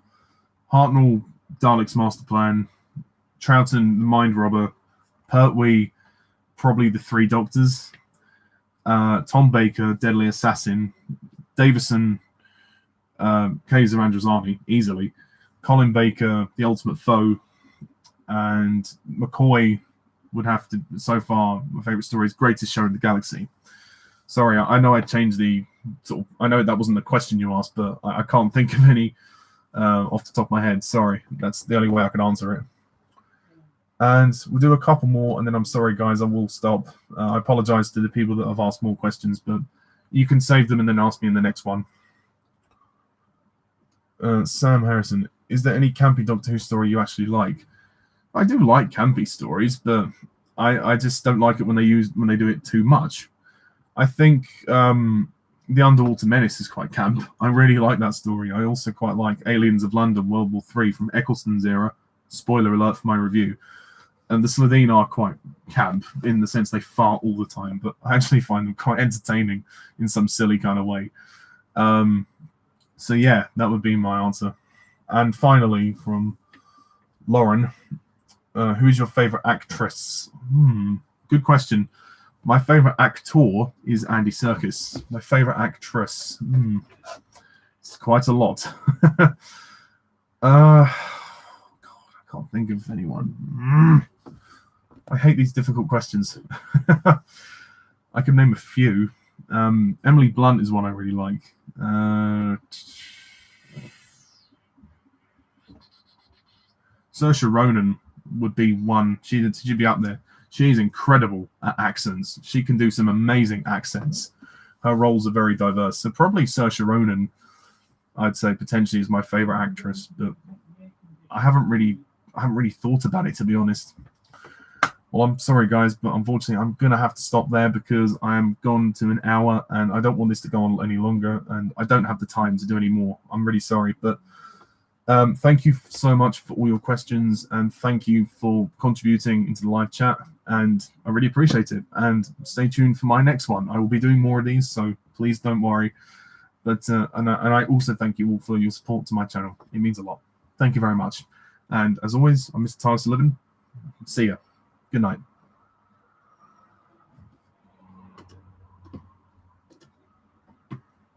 Hartnell, Dalek's Master Plan, Troughton, the Mind Robber, Pertwee, probably the 3 Doctors, Tom Baker, Deadly Assassin, Davison, Kaiser Androzani, easily, Colin Baker, The Ultimate Foe, and McCoy would have to, so far, my favorite story is Greatest Show in the Galaxy. Sorry, I know I changed I know that wasn't the question you asked, but I can't think of any off the top of my head. Sorry, that's the only way I can answer it. And we'll do a couple more, and then I'm sorry, guys, I will stop. I apologize to the people that have asked more questions, but you can save them and then ask me in the next one. Sam Harrison, is there any campy Doctor Who story you actually like? I do like campy stories, but I just don't like it when they do it too much. I think The Underwater Menace is quite camp. I really like that story. I also quite like Aliens of London, World War III from Eccleston's era. Spoiler alert for my review. And the Slitheen are quite camp in the sense they fart all the time, but I actually find them quite entertaining in some silly kind of way. So yeah, that would be my answer. And finally, from Lauren, who is your favorite actress? Good question. My favorite actor is Andy Serkis. My favorite actress, it's quite a lot. God, I can't think of anyone. I hate these difficult questions. I can name a few. Emily Blunt is one I really like. Saoirse Ronan would be one. She'd be up there. She's incredible at accents. She can do some amazing accents. Her roles are very diverse. So probably Saoirse Ronan, I'd say potentially is my favorite actress, but I haven't really thought about it, to be honest. Well, I'm sorry, guys, but unfortunately, I'm going to have to stop there because I am gone to an hour and I don't want this to go on any longer and I don't have the time to do any more. I'm really sorry, but thank you so much for all your questions and thank you for contributing into the live chat and I really appreciate it. And stay tuned for my next one. I will be doing more of these, so please don't worry. But and I also thank you all for your support to my channel. It means a lot. Thank you very much. And as always, I'm Mr. Tyler Sullivan. See ya. Good night.